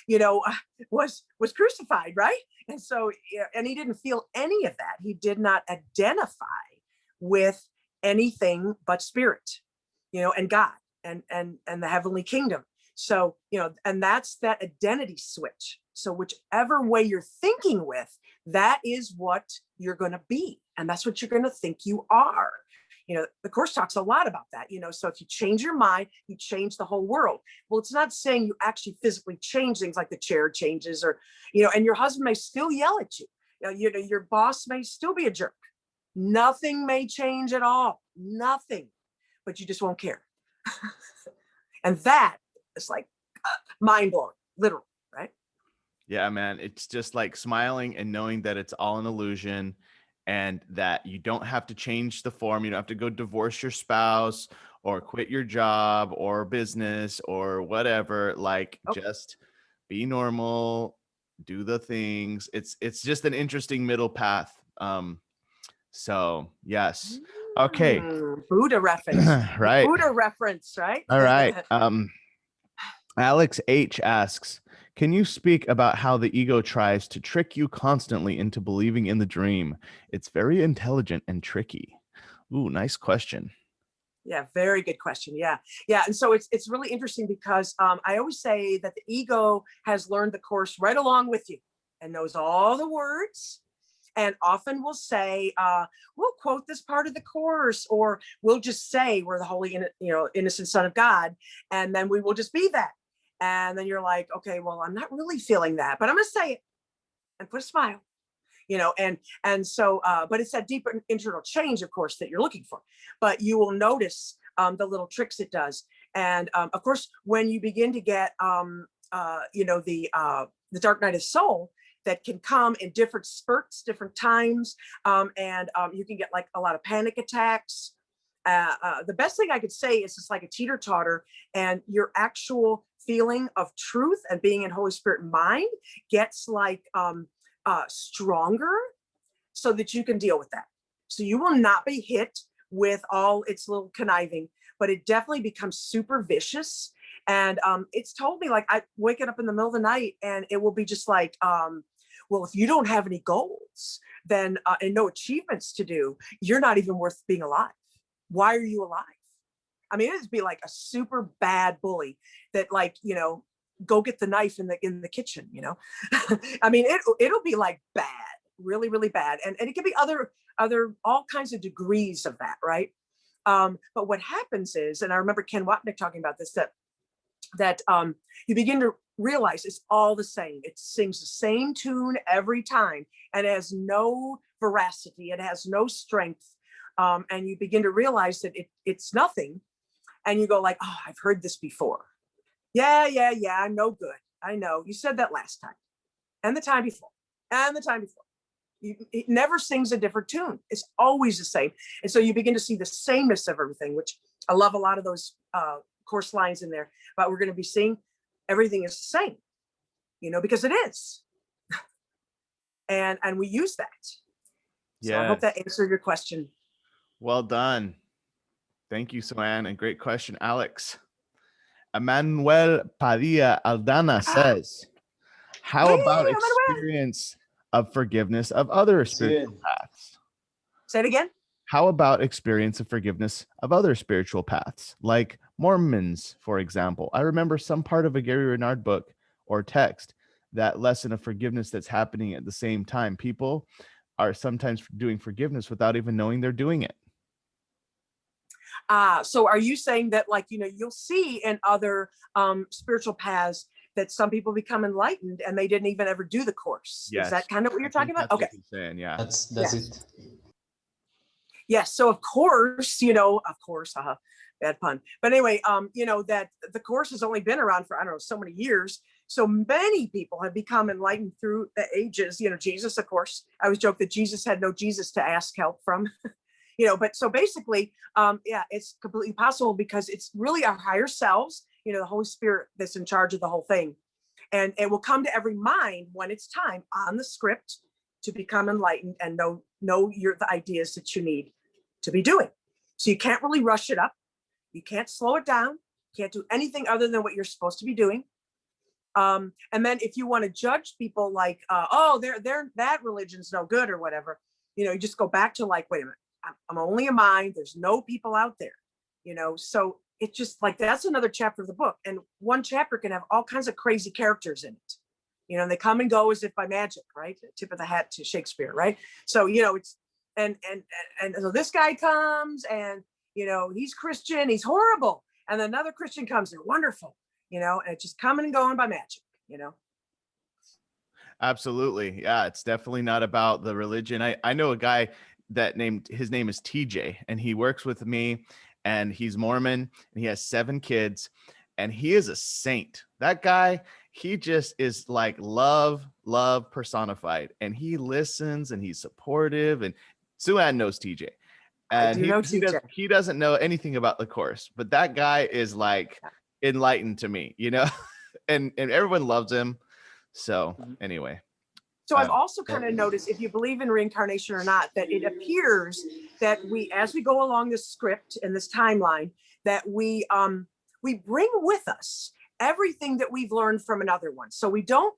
was crucified, right? And so, and he didn't feel any of that. He did not identify with anything but spirit, and God and the heavenly kingdom. So, and that's that identity switch. So whichever way you're thinking with, that is what you're going to be. And that's what you're going to think you are. The Course talks a lot about that, so if you change your mind, you change the whole world. Well, it's not saying you actually physically change things like the chair changes or, and your husband may still yell at you. Your boss may still be a jerk. Nothing may change at all. Nothing, but you just won't care. And that is like mind blowing, literally, right? Yeah, man. It's just like smiling and knowing that it's all an illusion and that you don't have to change the form. You don't have to go divorce your spouse or quit your job or business or whatever. Like just be normal, do the things. It's just an interesting middle path. So yes. Okay. Buddha reference. Right. Buddha reference, right? All right. Alex H asks, can you speak about how the ego tries to trick you constantly into believing in the dream? It's very intelligent and tricky. Ooh, nice question. Yeah, very good question. Yeah. And so it's really interesting because I always say that the ego has learned the Course right along with you and knows all the words, and often will say, we'll quote this part of the Course, or we'll just say we're the holy, innocent Son of God, and then we will just be that. And then you're like, okay, well, I'm not really feeling that, but I'm going to say it and put a smile, and so but it's that deeper internal change, of course, that you're looking for. But you will notice the little tricks it does. And of course, when you begin to get the dark night of soul, that can come in different spurts, different times, and you can get like a lot of panic attacks. The best thing I could say is it's like a teeter-totter, and your actual feeling of truth and being in Holy Spirit mind gets like stronger, so that you can deal with that. So you will not be hit with all its little conniving, but it definitely becomes super vicious. And it's told me, like, I waking up in the middle of the night and it will be just like, well, if you don't have any goals, then and no achievements to do, you're not even worth being alive. Why are you alive? I mean, it'd be like a super bad bully that, like, go get the knife in the kitchen, I mean, it'll be like bad, really, really bad. And it can be other all kinds of degrees of that, right? But what happens is, and I remember Ken Wapnick talking about this, that you begin to realize it's all the same. It sings the same tune every time, and it has no veracity. It has no strength. And you begin to realize that it's nothing. And you go like, oh, I've heard this before. Yeah, I'm no good. I know. You said that last time, and the time before, and the time before. It never sings a different tune. It's always the same. And so you begin to see the sameness of everything, which I love a lot of those course lines in there. But we're going to be seeing everything is the same, because it is. and we use that. So I hope that answered your question. Well done. Thank you, Ann, and great question, Alex. Emmanuel Padilla Aldana says, how about experience of forgiveness of other spiritual paths? Say it again. How about experience of forgiveness of other spiritual paths, like Mormons, for example? I remember some part of a Gary Renard book or text, that lesson of forgiveness that's happening at the same time. People are sometimes doing forgiveness without even knowing they're doing it. So are you saying that, like, you'll see in other spiritual paths that some people become enlightened and they didn't even ever do the course? Yes. Is that kind of what you're talking about? Okay. Saying, yeah. That's it. Yes. So of course, bad pun. But anyway, that the course has only been around for, I don't know, so many years. So many people have become enlightened through the ages. Jesus, of course, I always joke that Jesus had no Jesus to ask help from. But so basically, it's completely possible, because it's really our higher selves, the Holy Spirit that's in charge of the whole thing. And it will come to every mind when it's time on the script to become enlightened and know the ideas that you need to be doing. So you can't really rush it up. You can't slow it down. You can't do anything other than what you're supposed to be doing. And then if you want to judge people like, they're that religion's no good or whatever, you just go back to like, wait a minute. I'm only a mind. There's no people out there, so it's just like, that's another chapter of the book. And one chapter can have all kinds of crazy characters in it, and they come and go as if by magic, right? Tip of the hat to Shakespeare, right? So, it's, and so this guy comes and, he's Christian, he's horrible. And another Christian comes, they're wonderful, and it's just coming and going by magic, Absolutely. Yeah. It's definitely not about the religion. I know a guy his name is TJ, and he works with me, and he's Mormon, and he has 7 kids, and he is a saint. That guy, he just is like love personified, and he listens and he's supportive. And Ann knows TJ, and he doesn't know anything about the course, but that guy is like enlightened to me, and everyone loves him. So anyway. So I've also kind of noticed, if you believe in reincarnation or not, that it appears that as we go along this script and this timeline, that we bring with us everything that we've learned from another one. So we don't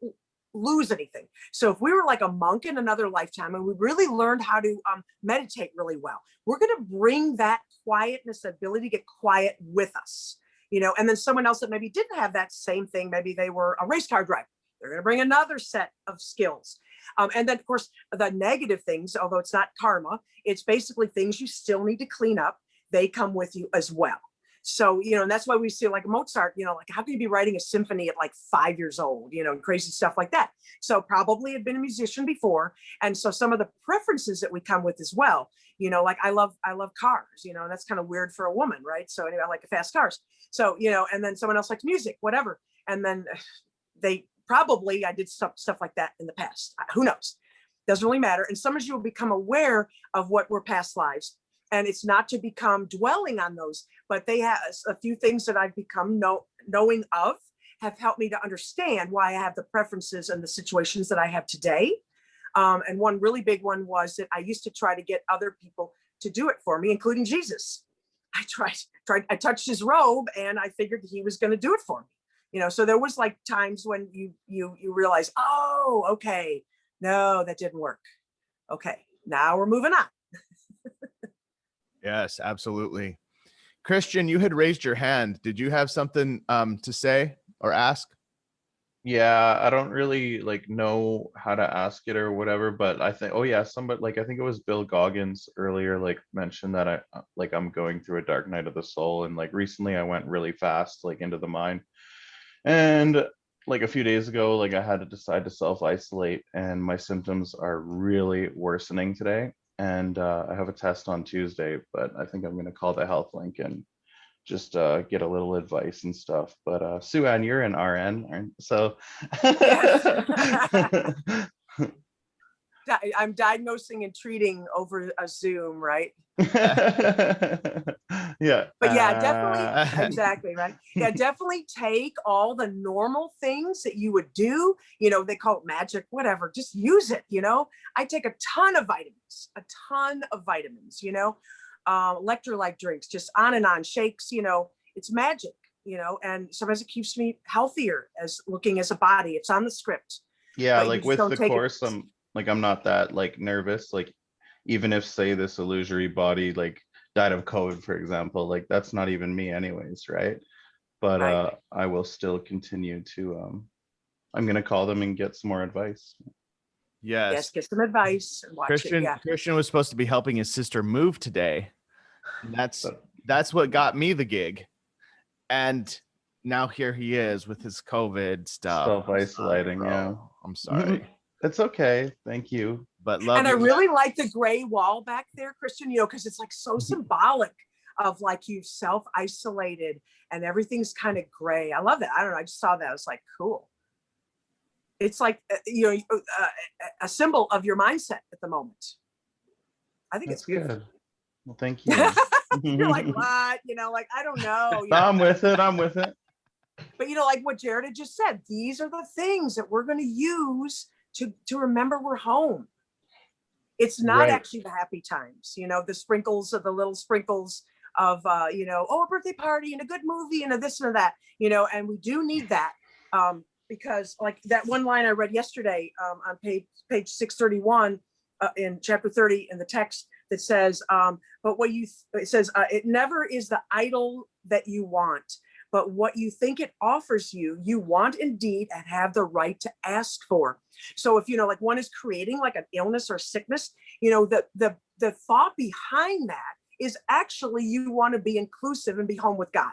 lose anything. So if we were like a monk in another lifetime and we really learned how to meditate really well, we're going to bring that quietness, ability to get quiet with us, and then someone else that maybe didn't have that same thing, maybe they were a race car driver. They're going to bring another set of skills. And then, of course, the negative things, although it's not karma, it's basically things you still need to clean up. They come with you as well. So, and that's why we see like Mozart, like how can you be writing a symphony at like 5 years old, and crazy stuff like that. So probably had been a musician before. And so some of the preferences that we come with as well, like I love cars, that's kind of weird for a woman, right? So anyway, I like fast cars. So, and then someone else likes music, whatever. And then I did stuff like that in the past. Who knows? Doesn't really matter. And sometimes you'll become aware of what were past lives. And it's not to become dwelling on those, but they have a few things that I've become knowing of have helped me to understand why I have the preferences and the situations that I have today. And one really big one was that I used to try to get other people to do it for me, including Jesus. I touched his robe and I figured he was going to do it for me. So there was like times when you realize, oh, okay, no, that didn't work. Okay, now we're moving on. Yes, absolutely. Christian, you had raised your hand. Did you have something to say or ask? Yeah, I don't really know how to ask it or whatever, but I think, somebody I think it was Bill Goggins earlier mentioned that I'm going through a dark night of the soul, and recently I went really fast into the mind, and a few days ago I had to decide to self-isolate, and my symptoms are really worsening today, and I have a test on Tuesday, but I think I'm going to call the health link and just get a little advice and stuff. But Sue Ann, you're an RN, so Yes. I'm diagnosing and treating over a Zoom, right? Yeah. But yeah, definitely, exactly, right? Yeah, definitely take all the normal things that you would do, they call it magic, whatever, just use it, I take a ton of vitamins, electrolyte drinks, just on and on, shakes, it's magic, and sometimes it keeps me healthier as looking as a body. It's on the script. Yeah, but you just with don't the take course, it. I'm not that nervous. Even if say this illusory body died of COVID, for example, that's not even me anyways, right? But Right. I will still continue to I'm gonna call them and get some more advice. Yes, Yes. get some advice and watch it. Yeah. Christian was supposed to be helping his sister move today. And that's what got me the gig. And now here he is with his COVID stuff. Self-isolating, yeah. I'm sorry. It's okay. Thank you. But love And you. I really like the gray wall back there, Christian, because it's so symbolic of you've self-isolated and everything's kind of gray. I love that. I don't know. I just saw that. I was like, cool. It's a symbol of your mindset at the moment. I think That's it's beautiful. good. Well, thank you. You're like, what? I don't know. I'm with it. But like what Jared had just said, these are the things that we're going to use to remember we're home. It's not Right. actually the happy times, the sprinkles of the little sprinkles of, a birthday party and a good movie and a this and a that, and we do need that. Because that one line I read yesterday on page 631 in chapter 30 in the text that says, it never is the idol that you want, but what you think it offers you, you want indeed and have the right to ask for. So if, one is creating an illness or sickness, the thought behind that is actually you want to be inclusive and be home with God.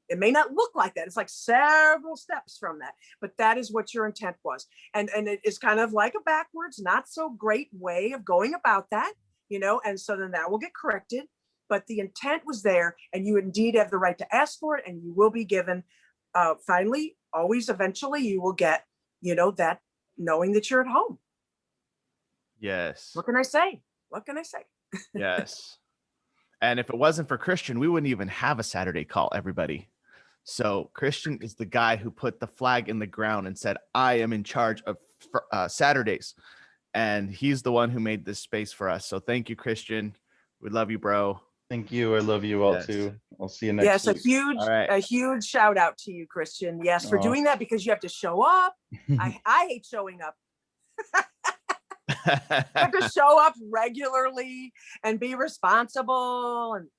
It may not look like that. It's several steps from that, but that is what your intent was. And it is kind of like a backwards, not so great way of going about that, and so then that will get corrected. But the intent was there, and you indeed have the right to ask for it, and you will be given. Finally, always, eventually, you will get, that knowing that you're at home. Yes. What can I say? Yes. And if it wasn't for Christian, we wouldn't even have a Saturday call, everybody. So Christian is the guy who put the flag in the ground and said, I am in charge of Saturdays. And he's the one who made this space for us. So thank you, Christian. We love you, bro. Thank you. I love you all too. I'll see you next week. Yes, a huge shout out to you, Christian. Yes, for doing that, because you have to show up. I hate showing up. You have to show up regularly and be responsible. And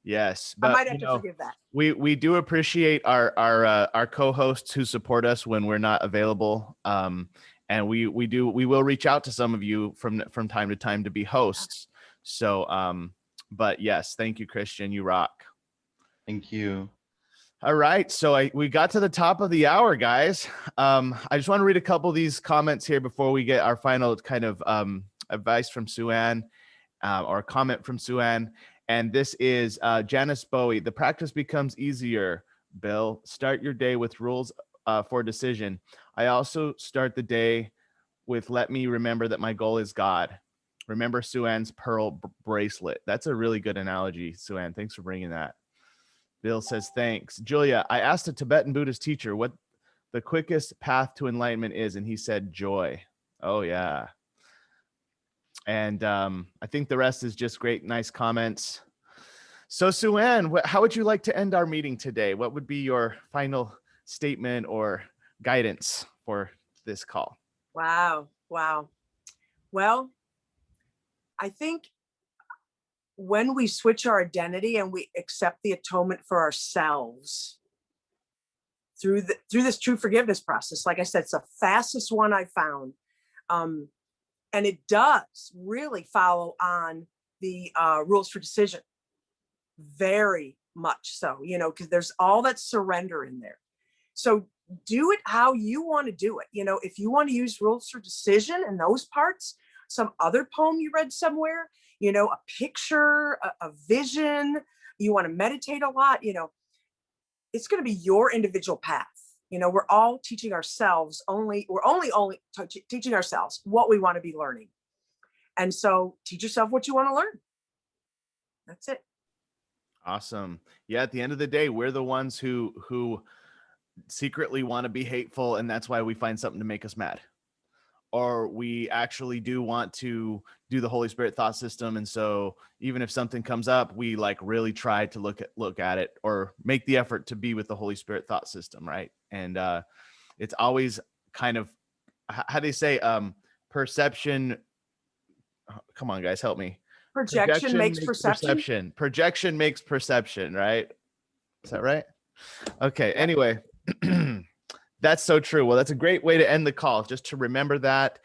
yes, but I might have to forgive that. We do appreciate our co-hosts who support us when we're not available. And we will reach out to some of you from time to time to be hosts. So but yes, thank you, Christian. You rock. Thank you. All right, so we got to the top of the hour, guys. I just want to read a couple of these comments here before we get our final kind of advice from Sue-Ann, or comment from Sue-Ann. And this is Janice Bowie. The practice becomes easier, Bill. Start your day with rules for decision. I also start the day with let me remember that my goal is God. Remember Sue-Ann's pearl bracelet. That's a really good analogy, Sue-Ann. Thanks for bringing that. Bill says, thanks. Julia, I asked a Tibetan Buddhist teacher what the quickest path to enlightenment is, and he said joy. Oh, yeah. And I think the rest is just great, nice comments. So, Sue-Ann, how would you like to end our meeting today? What would be your final statement or guidance for this call? Wow. Well, I think when we switch our identity and we accept the atonement for ourselves through this true forgiveness process, like I said, it's the fastest one I found. And it does really follow on the rules for decision. Very much so, because there's all that surrender in there. So do it how you want to do it. If you want to use rules for decision and those parts, some other poem you read somewhere, a picture, a vision, you want to meditate a lot, it's going to be your individual path. We're all teaching ourselves we're only teaching ourselves what we want to be learning. And so teach yourself what you want to learn. That's it. Awesome. Yeah. At the end of the day, we're the ones who secretly want to be hateful. And that's why we find something to make us mad. Or we actually do want to do the Holy Spirit thought system. And so even if something comes up, we like really try to look at it or make the effort to be with the Holy Spirit thought system. Right. And it's always kind of, how do they say, perception. Come on, guys, help me. Projection makes perception. Projection makes perception, right? Is that right? Okay. Yeah. Anyway, that's so true. Well, that's a great way to end the call, just to remember that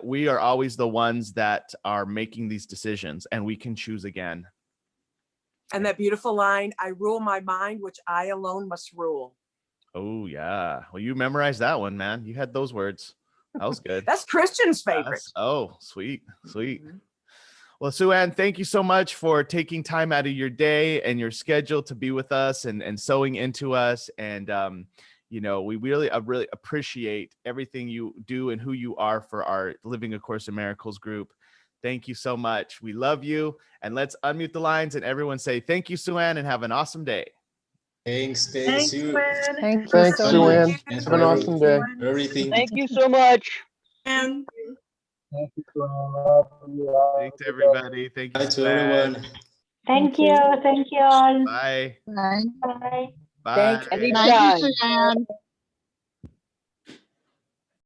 we are always the ones that are making these decisions, and we can choose again. And that beautiful line, I rule my mind, which I alone must rule. Oh, yeah. Well, you memorized that one, man. You had those words. That was good. That's Christian's favorite. Oh, sweet. Mm-hmm. Well, Sue-Ann, thank you so much for taking time out of your day and your schedule to be with us and sewing into us. And, we really appreciate everything you do and who you are for our Living A Course in Miracles group. Thank you so much. We love you. And let's unmute the lines and everyone say thank you, Sue-Ann, and have an awesome day. Thanks, Thanks, Sue-Ann. Thanks, Sue-Ann. Thanks Have an awesome day. Everything. Thank you so much. And Thank you so much. Thanks, everybody. Thank you, Bye to everyone. Thank you all. Bye. Bye. Bye. Anytime. Suzanne.